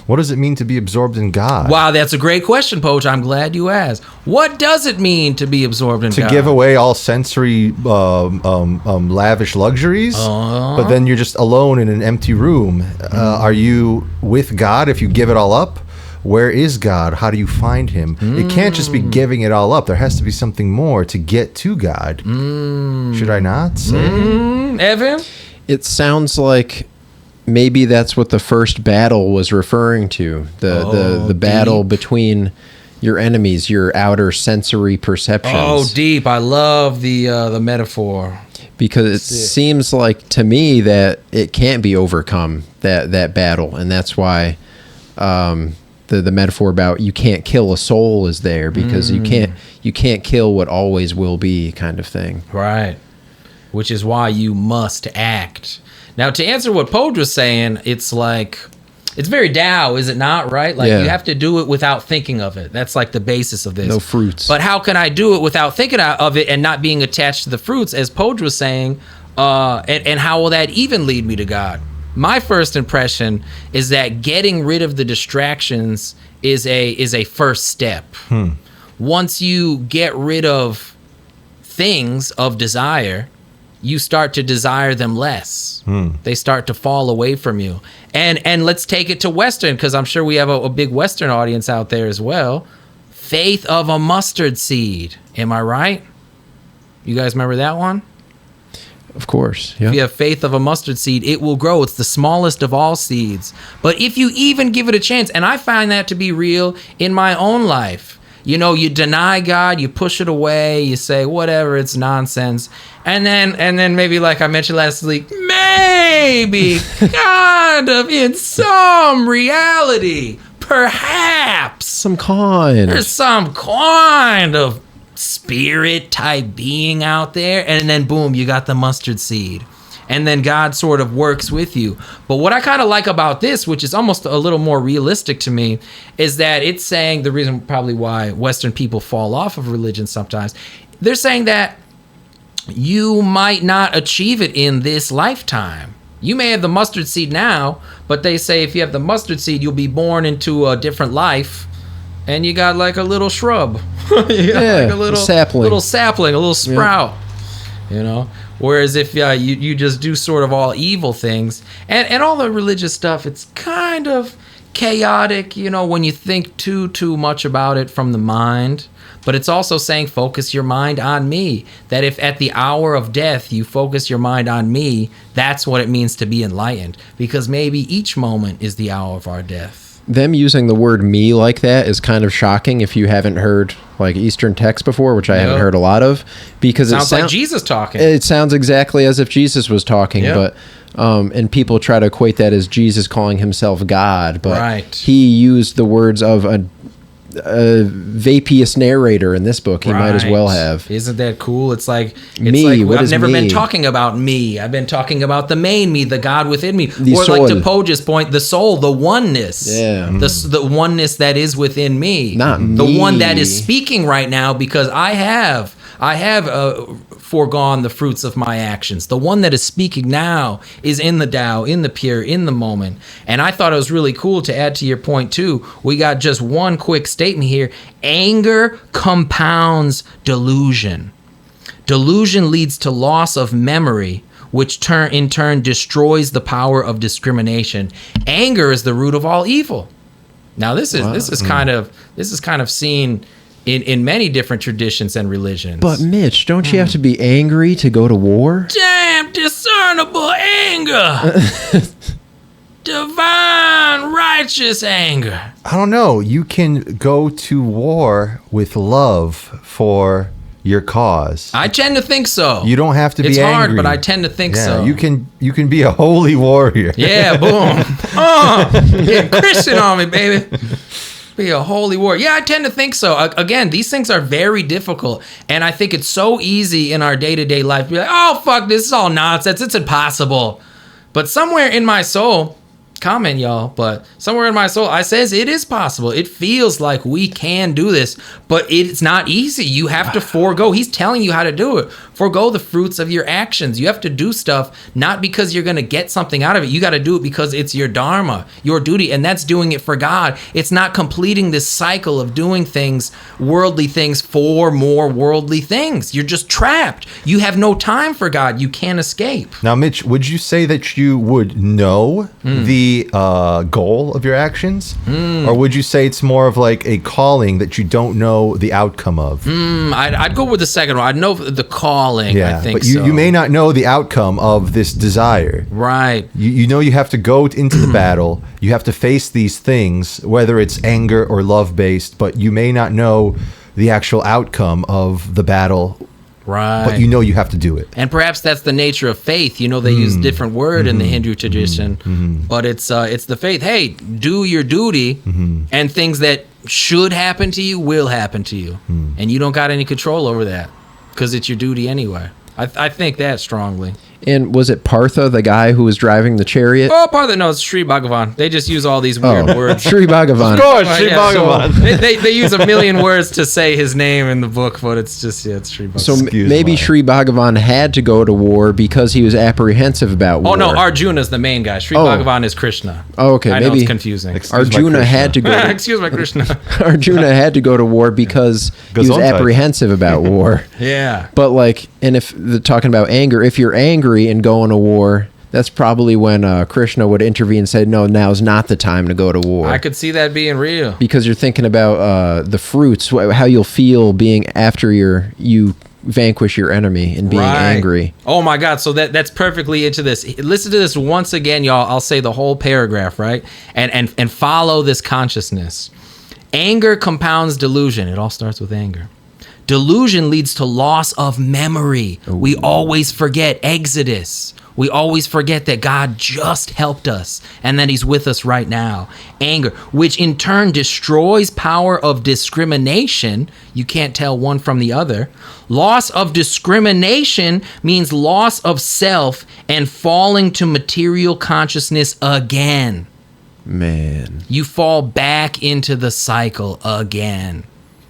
What does it mean to be absorbed in God? Wow, that's a great question, Poach. I'm glad you asked. What does it mean to be absorbed in God? To give away all sensory lavish luxuries, but then you're just alone in an empty room. Are you with God if you give it all up? Where is God? How do you find him? It can't just be giving it all up. There has to be something more to get to God. Should I not say? Evan? It sounds like maybe that's what the first battle was referring to. The battle between your enemies, your outer sensory perceptions. Oh, deep. I love the metaphor. Because it seems like to me that it can't be overcome, that battle. And that's why the metaphor about you can't kill a soul is there, because you can't kill what always will be, kind of thing. Right. Which is why you must act. Now, to answer what Poge was saying, it's like, it's very Tao, is it not, right? Like, you have to do it without thinking of it. That's like the basis of this. No fruits. But how can I do it without thinking of it and not being attached to the fruits, as Poge was saying, and how will that even lead me to God? My first impression is that getting rid of the distractions is a first step. Once you get rid of things of desire, you start to desire them less. They start to fall away from you. And let's take it to Western, because I'm sure we have a big Western audience out there as well. Faith of a mustard seed. Am I right? You guys remember that one? Of course. Yeah. If you have faith of a mustard seed, it will grow. It's the smallest of all seeds. But if you even give it a chance, and I find that to be real in my own life, you know, you deny God, you push it away, you say, whatever, it's nonsense. And then maybe, like I mentioned last week, maybe kind of in some reality, perhaps there's some kind of spirit type being out there. And then boom, you got the mustard seed. And then God sort of works with you. But what I kind of like about this, which is almost a little more realistic to me, is that it's saying, the reason probably why Western people fall off of religion sometimes, they're saying that you might not achieve it in this lifetime. You may have the mustard seed now, but they say if you have the mustard seed, you'll be born into a different life, and you got like a little shrub. You got like a little sapling, a little sprout, you know? Whereas if you just do sort of all evil things, and all the religious stuff, it's kind of chaotic, you know, when you think too much about it from the mind. But it's also saying focus your mind on me. That if at the hour of death you focus your mind on me, that's what it means to be enlightened. Because maybe each moment is the hour of our death. Them using the word me like that is kind of shocking if you haven't heard like Eastern texts before, which I haven't heard a lot of, because sounds like Jesus talking. It sounds exactly as if Jesus was talking, but and people try to equate that as Jesus calling himself God, but he used the words of a vapious narrator in this book. He might as well have. Isn't that cool? It's like me. I've never been talking about me. I've been talking about the main me, the God within me, or like to Poge's point, the soul, the oneness, the oneness that is within me, not me. The one that is speaking right now, because I have foregone the fruits of my actions. The one that is speaking now is in the Tao, in the pure, in the moment. And I thought it was really cool to add to your point too. We got just one quick statement here. Anger compounds delusion. Delusion leads to loss of memory, which in turn destroys the power of discrimination. Anger is the root of all evil. Now this is kind of seen in many different traditions and religions. But Mitch, don't you have to be angry to go to war? Damn discernible anger. Divine righteous anger. I don't know. You can go to war with love for your cause. I tend to think so. You don't have to be It's angry. hard, but I tend to think so. You can be a holy warrior. Yeah, boom. Get Christian on me, baby. Be a holy warrior. Yeah, I tend to think so. Again, these things are very difficult, and I think it's so easy in our day-to-day life to be like, oh, fuck, this is all nonsense. It's impossible. But somewhere in my soul, comment, y'all, but somewhere in my soul, I says it is possible. It feels like we can do this, but it's not easy. You have to forego. He's telling you how to do it. Forego the fruits of your actions. You have to do stuff not because you're going to get something out of it. You got to do it because it's your dharma, your duty, and that's doing it for God. It's not completing this cycle of doing things, worldly things, for more worldly things. You're just trapped. You have no time for God. You can't escape. Now, Mitch, would you say that you would know the goal of your actions? Or would you say it's more of like a calling that you don't know the outcome of? I'd go with the second one. I'd know the calling. Yeah, I think but you may not know the outcome of this desire. Right. You know you have to go into the battle. You have to face these things, whether it's anger or love-based, but you may not know the actual outcome of the battle. Right. But you know you have to do it. And perhaps that's the nature of faith. You know, they use different word in the Hindu tradition, but it's the faith. Hey, do your duty, and things that should happen to you will happen to you, and you don't got any control over that because it's your duty anyway. I think that strongly. And was it Partha, the guy who was driving the chariot? Oh, part of no, it's Sri Bhagavan. They just use all these weird words. Sri Bhagavan. Of course, Sri Yeah, Bhagavan. so they use a million words to say his name in the book, but it's just, it's Sri Bhagavan. So Excuse maybe me. Sri Bhagavan had to go to war because he was apprehensive about war. Oh, no, Arjuna's the main guy. Sri Oh. Bhagavan is Krishna. Oh, okay, I know maybe- it's confusing. Excuse my Arjuna Krishna. had to go. To, Excuse my Krishna. Arjuna had to go to war because he was Gesundheit. apprehensive about war. Yeah. But like, and if they're talking about anger, if you're angry and going to war, that's probably when Krishna would intervene and say, "No, now's not the time to go to war." I could see that being real. Because you're thinking about the fruits, how you'll feel being after you vanquish your enemy and being angry. Oh my God! So that's perfectly into this. Listen to this once again, y'all. I'll say the whole paragraph, right? And follow this consciousness. Anger compounds delusion. It all starts with anger. Delusion leads to loss of memory. Ooh. We always forget Exodus. We always forget that God just helped us and that he's with us right now. Anger, which in turn destroys power of discrimination. You can't tell one from the other. Loss of discrimination means loss of self and falling to material consciousness again. Man. You fall back into the cycle again.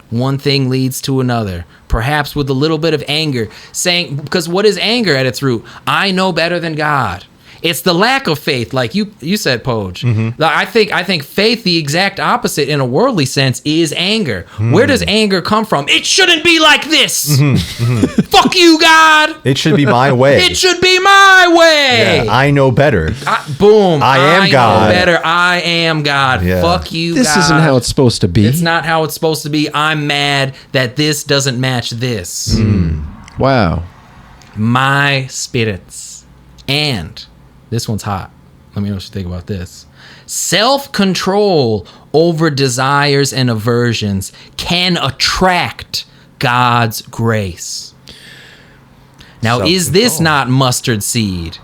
One thing leads to another, perhaps with a little bit of anger, saying, because what is anger at its root? I know better than God. It's the lack of faith, like you said, Poj. I think faith, the exact opposite in a worldly sense, is anger. Where does anger come from? It shouldn't be like this. Fuck you, God. It should be my way. It should be my way. Yeah, I know better. Boom. I am God. Know better. I am God. Yeah. Fuck you, This God. isn't how it's supposed to be. It's not how it's supposed to be. I'm mad that this doesn't match this. Wow. My spirits. And this one's hot. Let me know what you think about this. Self-control over desires and aversions can attract God's grace. Now, is this Self-control. not mustard seed?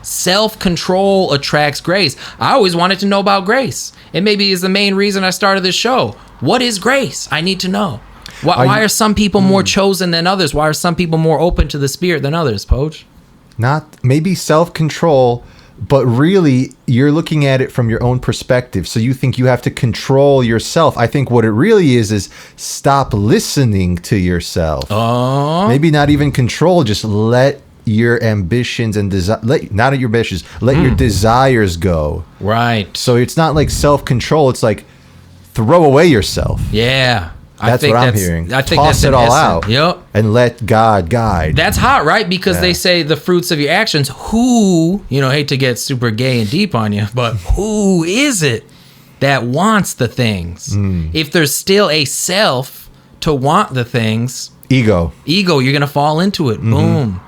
Self-control attracts grace. I always wanted to know about grace. It maybe is the main reason I started this show. What is grace? I need to know. Why are some people more chosen than others? Why are some people more open to the Spirit than others, Poach? Not maybe self-control, but really you're looking at it from your own perspective. So you think you have to control yourself. I think what it really is stop listening to yourself. Oh. Maybe not even control, just let your ambitions and not your ambitions, let your desires go. Right. So it's not like self-control, it's like throw away yourself. Yeah. That's what I'm hearing. I think Toss that's it an all essence. out. Yep. And let God guide. That's hot, right? Because Yeah. they say the fruits of your actions. Who, hate to get super gay and deep on you, but who is it that wants the things? If there's still a self to want the things. Ego. You're going to fall into it. Boom.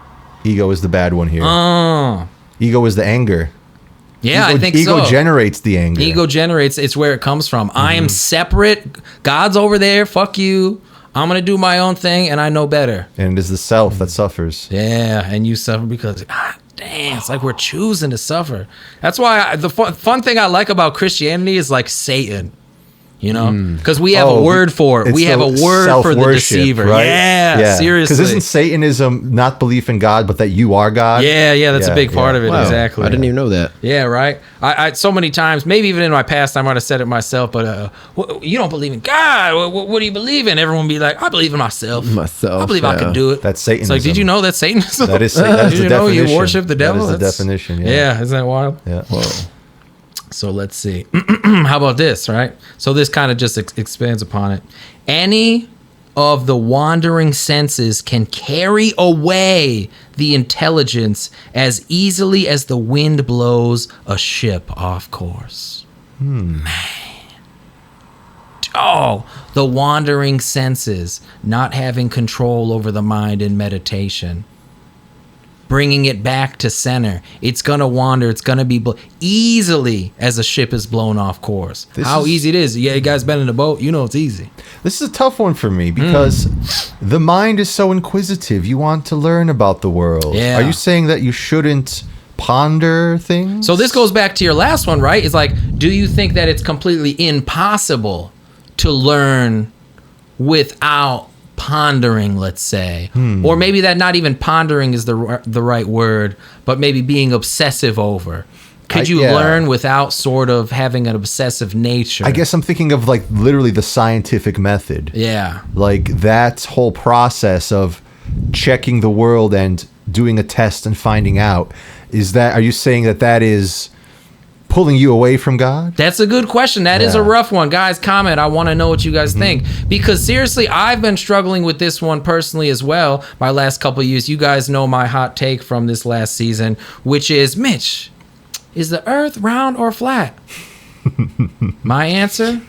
Ego is the bad one here. Ego is the anger. Yeah, I think ego generates the anger. Ego generates, it's where it comes from. I am separate. God's over there. Fuck you. I'm going to do my own thing, and I know better. And it is the self that suffers. Yeah, and you suffer because, damn, it's like we're choosing to suffer. That's why the fun thing I like about Christianity is like Satan. You know, because we have a word for it. We have a word for the deceiver. Right? Yeah, seriously. Because isn't Satanism not belief in God, but that you are God? Yeah, that's a big part of it. Wow. Exactly. I didn't even know that. Yeah, right. I so many times, maybe even in my past, I might have said it myself, but you don't believe in God. What do you believe in? Everyone would be like, I believe in myself. I believe I can do it. That's Satanism. It's like, did you know that's Satanism? That is Satanism. Did you know you worship the devil? That is the definition. Yeah, isn't that wild? Yeah. Whoa. So let's see. How about this, right? So this kind of just expands upon it. Any of the wandering senses can carry away the intelligence as easily as the wind blows a ship off course. Man. Oh, the wandering senses, not having control over the mind in meditation. Bringing it back to center. It's going to wander. It's going to be easily as a ship is blown off course. How easy it is. Yeah, you guys been in a boat. You know it's easy. This is a tough one for me because the mind is so inquisitive. You want to learn about the world. Yeah. Are you saying that you shouldn't ponder things? So this goes back to your last one, right? It's like, do you think that it's completely impossible to learn without pondering, let's say, or maybe that not even pondering is the right word, but maybe being obsessive over. Could you learn without sort of having an obsessive nature? I guess I'm thinking of like literally the scientific method. Yeah. Like that whole process of checking the world and doing a test and finding out. Are you saying that is pulling you away from God? That's a good question. That is a rough one. Guys, comment. I want to know what you guys think. Because seriously, I've been struggling with this one personally as well. My last couple of years, you guys know my hot take from this last season, which is, Mitch, is the earth round or flat? My answer,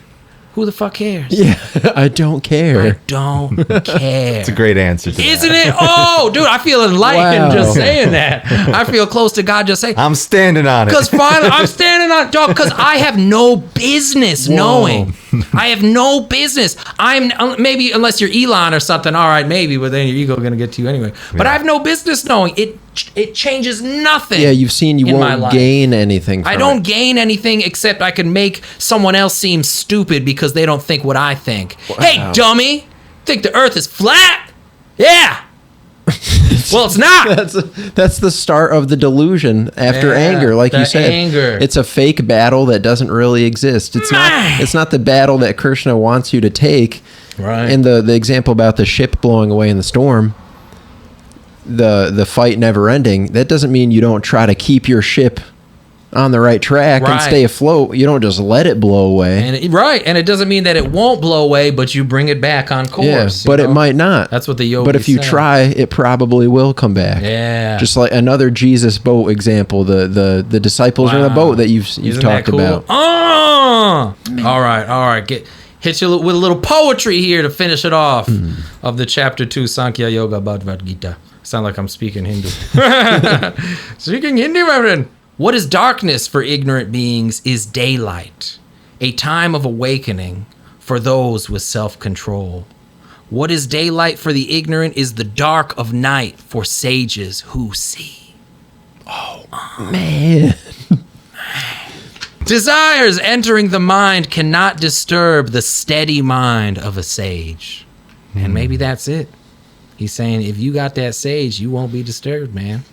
who the fuck cares? Yeah, I don't care. I don't care. It's a great answer to Isn't that. it? Oh, dude, I feel enlightened Wow. just saying that. I feel close to God just saying. I'm standing on it. Because finally, I'm standing on dog. Because I have no business knowing. I have no business. I'm maybe unless you're Elon or something. All right, maybe, but then your ego gonna get to you anyway. But I have no business knowing. It changes nothing. Yeah, you've seen you in my won't life. gain anything from I don't it. gain anything except I can make someone else seem stupid because they don't think what I think. Hey, dummy, think the Earth is flat? Yeah. Well, it's not. That's the start of the delusion after anger, like you said. Anger. It's a fake battle that doesn't really exist. It's not the battle that Krishna wants you to take. Right. And the example about the ship blowing away in the storm, the fight never ending, that doesn't mean you don't try to keep your ship on the right track and stay afloat. You don't just let it blow away. And it doesn't mean that it won't blow away, but you bring it back on course. Yeah, but it might not. That's what the yogi But if you said. try, it probably will come back. Yeah. Just like another Jesus boat example, the disciples in the boat that you've Isn't talked that cool? about. Oh! All right. Hit you with a little poetry here to finish it off of the chapter 2 Sankhya Yoga Bhagavad Gita. Sound like I'm speaking Hindu. Speaking Hindi, my friend. What is darkness for ignorant beings is daylight, a time of awakening for those with self-control. What is daylight for the ignorant is the dark of night for sages who see. Oh, man. Desires entering the mind cannot disturb the steady mind of a sage. And maybe that's it. He's saying if you got that sage, you won't be disturbed, man.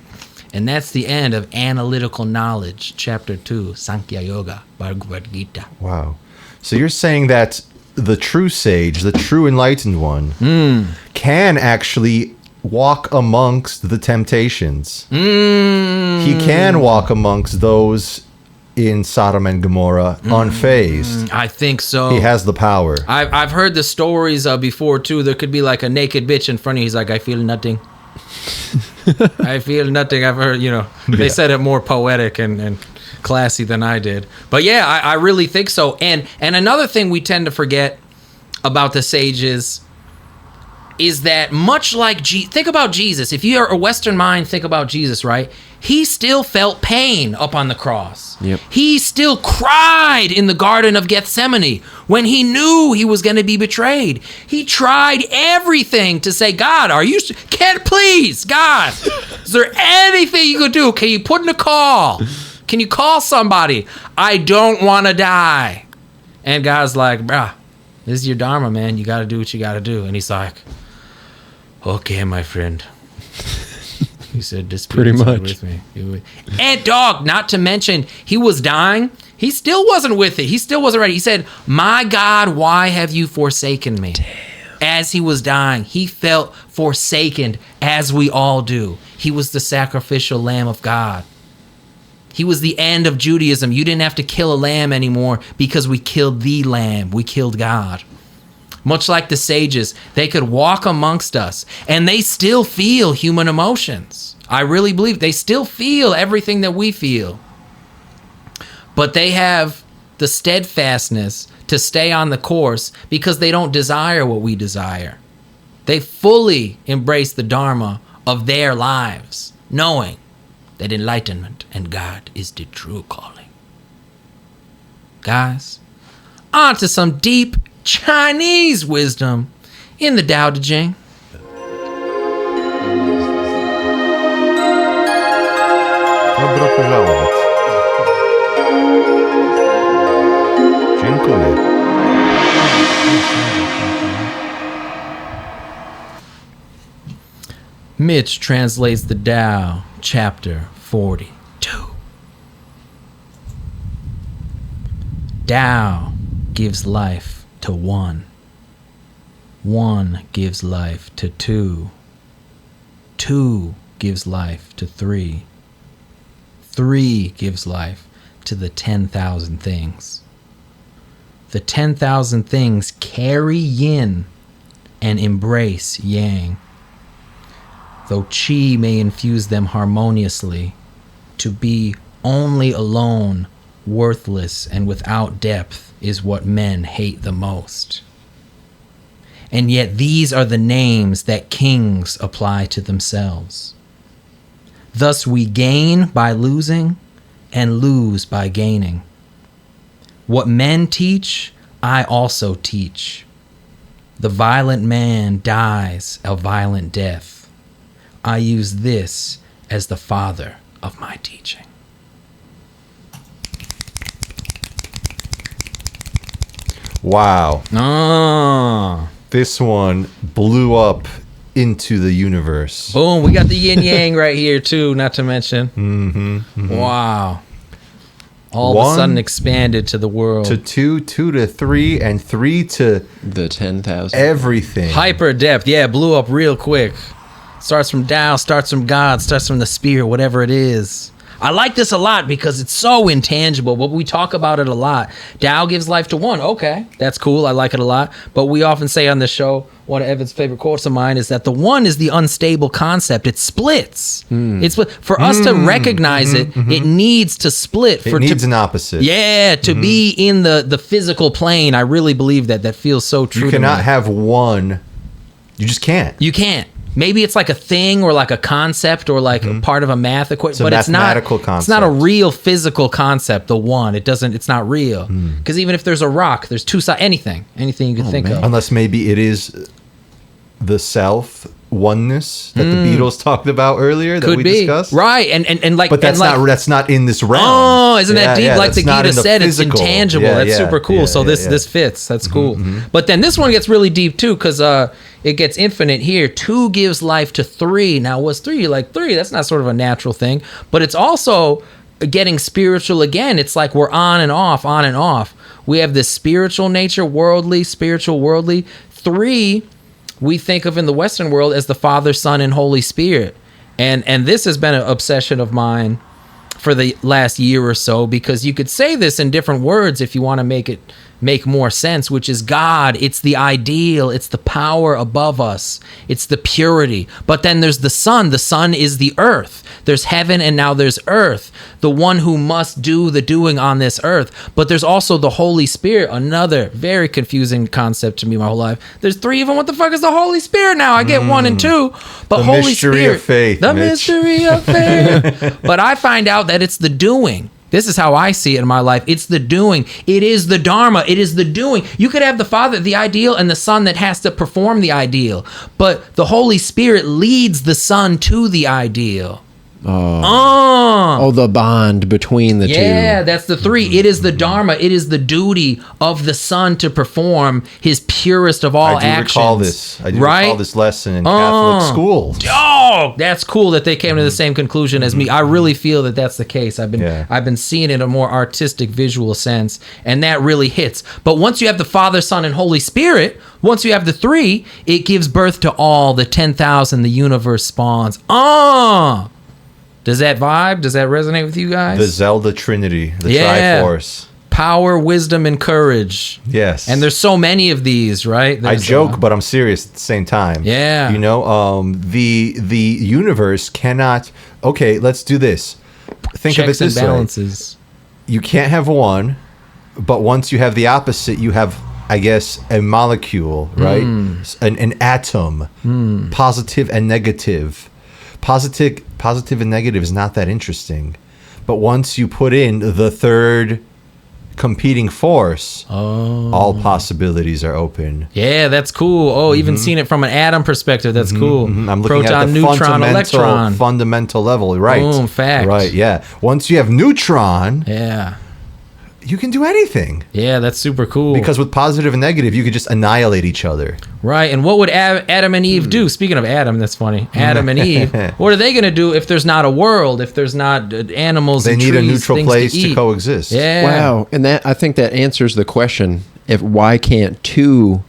And that's the end of Analytical Knowledge, Chapter 2, Sankhya Yoga, Bhagavad Gita. Wow. So you're saying that the true sage, the true enlightened one, can actually walk amongst the temptations. He can walk amongst those in Sodom and Gomorrah unfazed. I think so. He has the power. I've heard the stories before, too. There could be like a naked bitch in front of you. He's like, I feel nothing. I feel nothing. I've heard, they said it more poetic and classy than I did. But yeah, I really think so. And another thing we tend to forget about the sages is that much like think about Jesus. If you're a Western mind, think about Jesus, right? He still felt pain up on the cross. Yep. He still cried in the Garden of Gethsemane when he knew he was going to be betrayed. He tried everything to say, God, please, God, is there anything you could do? Can you put in a call? Can you call somebody? I don't want to die. And God's like, bruh, this is your dharma, man. You got to do what you got to do. And he's like, okay, my friend. He said, this pretty much with me. And dog, not to mention, he was dying. He still wasn't with it. He still wasn't ready. He said, my God, why have you forsaken me? Damn. As he was dying, he felt forsaken, as we all do. He was the sacrificial lamb of God. He was the end of Judaism. You didn't have to kill a lamb anymore because we killed the lamb. We killed God. Much like the sages, they could walk amongst us and they still feel human emotions. I really believe they still feel everything that we feel. But they have the steadfastness to stay on the course because they don't desire what we desire. They fully embrace the dharma of their lives, knowing that enlightenment and God is the true calling. Guys, on to some deep Chinese wisdom in the Tao Te Ching. Добро пожаловать. Dziękuję. Mitch translates the Tao, chapter 42. Tao gives life to one. One gives life to two. Two gives life to three. Three gives life to the 10,000 things. The 10,000 things carry yin and embrace yang. Though qi may infuse them harmoniously, to be only alone, worthless, and without depth is what men hate the most. And yet these are the names that kings apply to themselves. Thus we gain by losing and lose by gaining. What men teach, I also teach. The violent man dies a violent death. I use this as the father of my teaching. Wow. Ah. This one blew up into the universe. Boom. We got the yin yang right here, too, not to mention. Wow. All of a sudden expanded to the world. To two to three, and three to the 10,000. Everything. Hyper depth. Yeah, blew up real quick. Starts from Tao, starts from God, starts from the spirit, whatever it is. I like this a lot because it's so intangible, but we talk about it a lot. Tao gives life to one. Okay, that's cool. I like it a lot. But we often say on the show, one of Evan's favorite quotes of mine is that the one is the unstable concept. It splits. It's for us to recognize it needs to split. It needs an opposite. Yeah, to be in the physical plane. I really believe that. That feels so true. You cannot have one. You just can't. You can't. Maybe it's like a thing or like a concept or like a part of a math equation, but it's not. Concept. It's not a real physical concept. The one, it doesn't. It's not real because even if there's a rock, there's two sides. Anything you can think of. Unless maybe it is the self oneness that the Beatles talked about earlier that we discussed, right? And like, but that's not in this realm. Oh, isn't that deep? Yeah, like the Gita said, physical. It's intangible. That's super cool. So this fits. That's cool. But then this one gets really deep too because it gets infinite here. 2 gives life to 3. Now, what's 3? You're like 3. That's not sort of a natural thing, but it's also getting spiritual again. It's like we're on and off, on and off. We have this spiritual nature, worldly, spiritual, worldly. 3. We think of in the Western world as the Father, Son, and Holy Spirit. And this has been an obsession of mine for the last year or so, because you could say this in different words if you want to make more sense, which is God. It's the ideal. It's the power above us. It's the purity. But then there's the sun. The sun is the earth. There's heaven and now there's earth, the one who must do the doing on this earth. But there's also the Holy Spirit, another very confusing concept to me my whole life. There's three of them. What the fuck is the Holy Spirit now? I get one and two, but The Holy mystery Spirit, of faith, the Mitch. mystery of faith. But I find out that it's the doing. This is how I see it in my life. It's the doing. It is the Dharma. It is the doing. You could have the Father, the ideal, and the Son that has to perform the ideal. But the Holy Spirit leads the Son to the ideal. Oh, the bond between the two. Yeah, that's the three. It is the Dharma. It is the duty of the Son to perform his purest of all actions. I do recall this lesson in Catholic schools. Oh, that's cool that they came to the same conclusion as me. I really feel that that's the case. I've been seeing it in a more artistic, visual sense, and that really hits. But once you have the Father, Son, and Holy Spirit, once you have the three, it gives birth to all the 10,000 the universe spawns. Does that vibe? Does that resonate with you guys? The Zelda Trinity, the Triforce. Power, wisdom, and courage. Yes. And there's so many of these, right? I joke, but I'm serious at the same time. Yeah. You know, the universe cannot. Okay, let's do this. Think of it checks and this way. balances. You can't have one, but once you have the opposite, you have, I guess, a molecule, right? An atom. Positive and negative. Positive and negative is not that interesting, but once you put in the third competing force, all possibilities are open. Yeah, that's cool. Even seeing it from an atom perspective, that's cool. I'm looking Proton, at the neutron, electron. fundamental level, right? Boom, fact. Right, yeah. Once you have neutron, Yeah. you can do anything. Yeah, that's super cool. Because with positive and negative, you could just annihilate each other. Right, and what would Adam and Eve do? Speaking of Adam, that's funny. Adam and Eve, what are they going to do if there's not a world, if there's not animals They and need trees, a neutral things place to eat? coexist. Yeah. Wow, and I think that answers the question: why can't two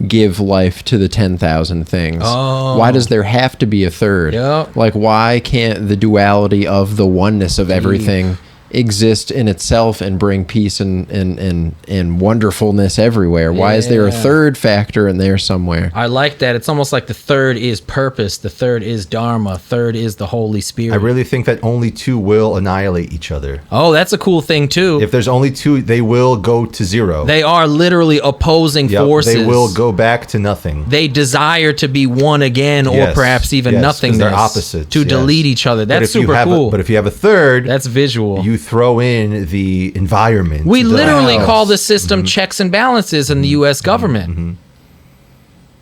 give life to the 10,000 things? Why does there have to be a third? Yep. Like, why can't the duality of the oneness of everything exist in itself and bring peace and wonderfulness everywhere? Why is there a third factor in there somewhere? I like that. It's almost like the third is purpose, the third is Dharma, third is the Holy Spirit. I really think that only two will annihilate each other. Oh, that's a cool thing too. If there's only two, they will go to zero. They are literally opposing forces. They will go back to nothing. They desire to be one again, or Yes, perhaps even yes, 'cause nothingness. they're opposites, To yes. delete each other. That's super cool. But if you have a third, That's visual. you throw in the environment. We the literally house. call the system checks and balances in the U.S. government.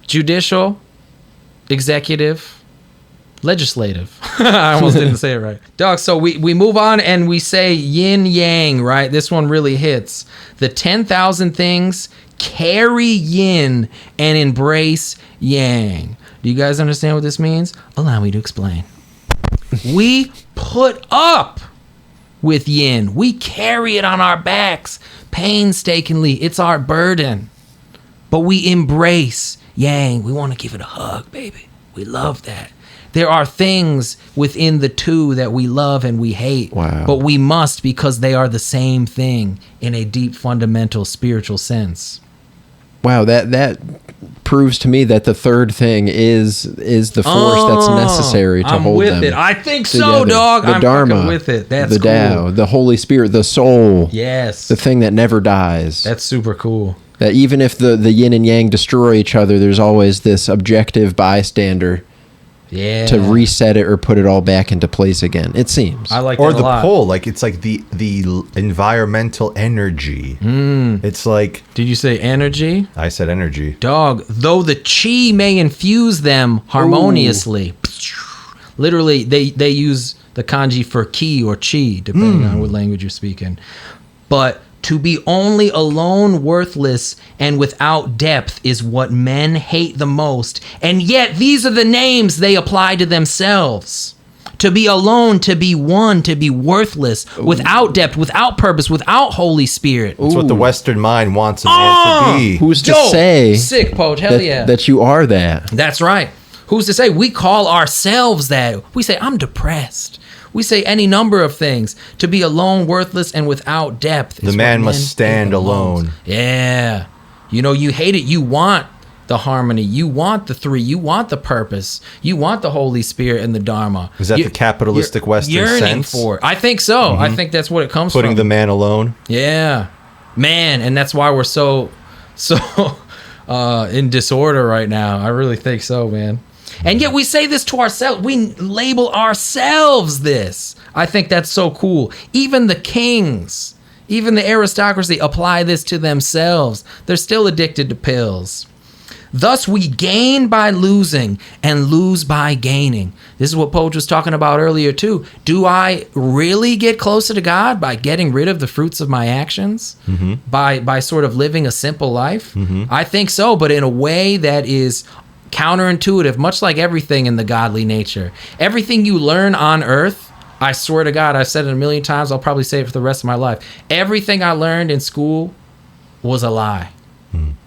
Judicial, executive, legislative. I almost didn't say it right. Dog, so we move on and we say yin yang, right? This one really hits. The 10,000 things carry yin and embrace yang. Do you guys understand what this means? Allow me to explain. We put up with yin. We carry it on our backs painstakingly. It's our burden. But we embrace yang. We want to give it a hug, baby. We love that. There are things within the two that we love and we hate. Wow. But we must, because they are the same thing in a deep, fundamental, spiritual sense. Wow, that proves to me that the third thing is the force that's necessary to I'm hold with them. it. I think so, together. dog. The I'm Dharma, fucking with it. That's the cool. Tao, the Holy Spirit, the soul. Yes. The thing that never dies. That's super cool. That even if the yin and yang destroy each other, there's always this objective bystander Yeah. to reset it or put it all back into place again. It seems. I like Or that a the lot. pole, like it's like the environmental energy. It's like Did you say energy? I said energy. Dog, though the chi may infuse them harmoniously. Literally, they use the kanji for ki or chi, depending on what language you're speaking. But to be only alone, worthless, and without depth is what men hate the most. And yet, these are the names they apply to themselves. To be alone, to be one, to be worthless, without depth, without purpose, without Holy Spirit. It's what the Western mind wants a man to be. Who's to Yo, say sick, Poach, hell that, yeah. that you are that? That's right. Who's to say? We call ourselves that. We say, I'm depressed. We say any number of things. To be alone, worthless, and without depth. The man must stand alone. Yeah. You hate it. You want the harmony. You want the three. You want the purpose. You want the Holy Spirit and the Dharma. Is that the capitalistic Western yearning sense? for it. I think so. I think that's what it comes Putting from. the man alone? Yeah. Man, and that's why we're so in disorder right now. I really think so, man. And yet we say this to ourselves. We label ourselves this. I think that's so cool. Even the kings, even the aristocracy apply this to themselves. They're still addicted to pills. Thus we gain by losing and lose by gaining. This is what Poge was talking about earlier too. Do I really get closer to God by getting rid of the fruits of my actions? Mm-hmm. By sort of living a simple life? Mm-hmm. I think so, but in a way that is counterintuitive, much like everything in the godly nature. Everything you learn on earth, I swear to God, I've said it a million times, I'll probably say it for the rest of my life. Everything I learned in school was a lie.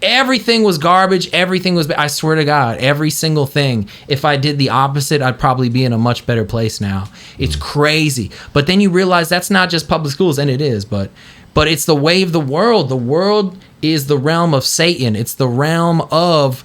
Everything was garbage. Everything was, I swear to God, every single thing. If I did the opposite, I'd probably be in a much better place now. It's crazy. But then you realize that's not just public schools, and it is, but it's the way of the world. The world is the realm of Satan. It's the realm of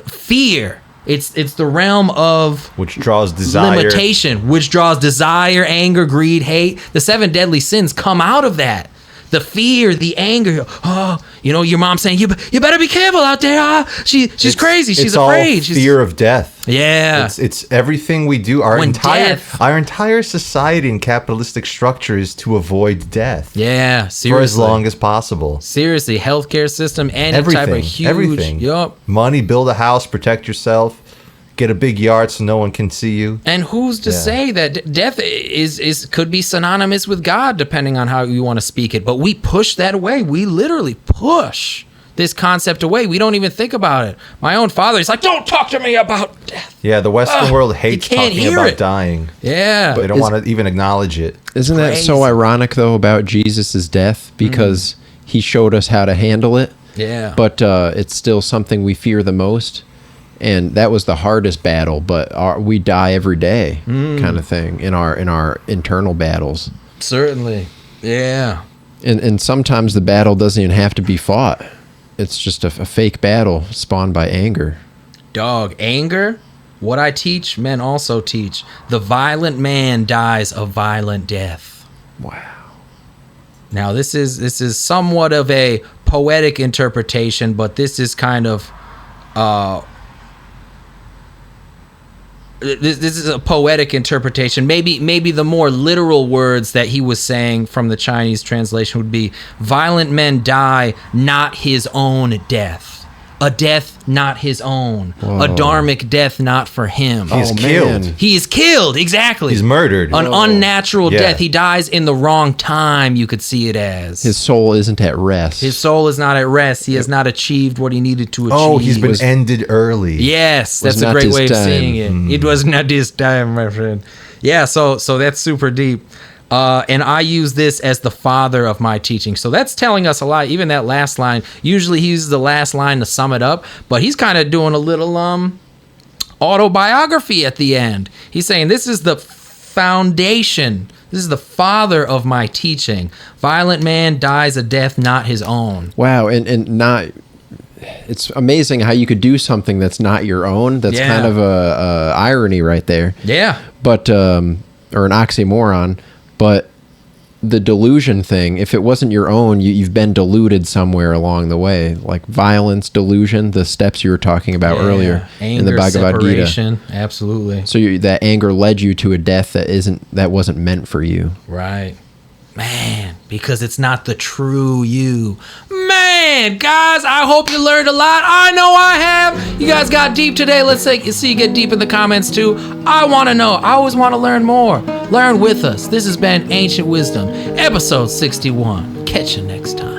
fear. It's the realm of which draws desire, limitation, which draws desire, anger, greed, hate. The 7 deadly sins come out of that. The fear, the anger. Oh, your mom saying, you better be careful out there. She's crazy. She's afraid. It's all fear of death. Yeah. It's everything we do. Our entire society and capitalistic structure is to avoid death. Yeah, seriously. For as long as possible. Seriously, healthcare system, any type of huge. Everything. Yup. Money, build a house, protect yourself. Get a big yard so no one can see you. And who's to say that death could be synonymous with God, depending on how you want to speak it. But we push that away. We literally push this concept away. We don't even think about it. My own father, he's like, don't talk to me about death. Yeah, the Western world hates talking about dying. Yeah. They don't want to even acknowledge it. Isn't that so ironic, though, about Jesus' death? Because he showed us how to handle it. Yeah. But it's still something we fear the most. And that was the hardest battle, but we die every day, kind of thing, in our internal battles. Certainly, yeah. And sometimes the battle doesn't even have to be fought. It's just a fake battle spawned by anger. Dog, anger? What I teach, men also teach. The violent man dies a violent death. Wow. Now, this is somewhat of a poetic interpretation, but this is kind of... This is a poetic interpretation. Maybe the more literal words that he was saying from the Chinese translation would be, violent men die not his own death. A death not his own. Whoa. A dharmic death not for him. He's killed. He is killed, exactly. He's murdered. An unnatural death. He dies in the wrong time, you could see it as. His soul isn't at rest. His soul is not at rest. He has not achieved what he needed to achieve. Oh, he's been ended early. Yes, that's a great way of seeing it. It was not his time, my friend. Yeah, so that's super deep. And I use this as the father of my teaching. So that's telling us a lot. Even that last line, usually he uses the last line to sum it up, but he's kind of doing a little autobiography at the end. He's saying, this is the foundation. This is the father of my teaching. Violent man dies a death not his own. Wow, and not... It's amazing how you could do something that's not your own. That's kind of a irony right there. Yeah. But, or an oxymoron. But the delusion thing, if it wasn't your own, you've been deluded somewhere along the way. Like violence, delusion, the steps you were talking about earlier anger, in the Bhagavad separation, Gita. Absolutely. So that anger led you to a death that wasn't meant for you. Right. Man, because it's not the true you. Man, guys, I hope you learned a lot. I know I have. You guys got deep today. Let's see you get deep in the comments too. I want to know. I always want to learn more. Learn with us. This has been Ancient Wisdom, episode 61. Catch you next time.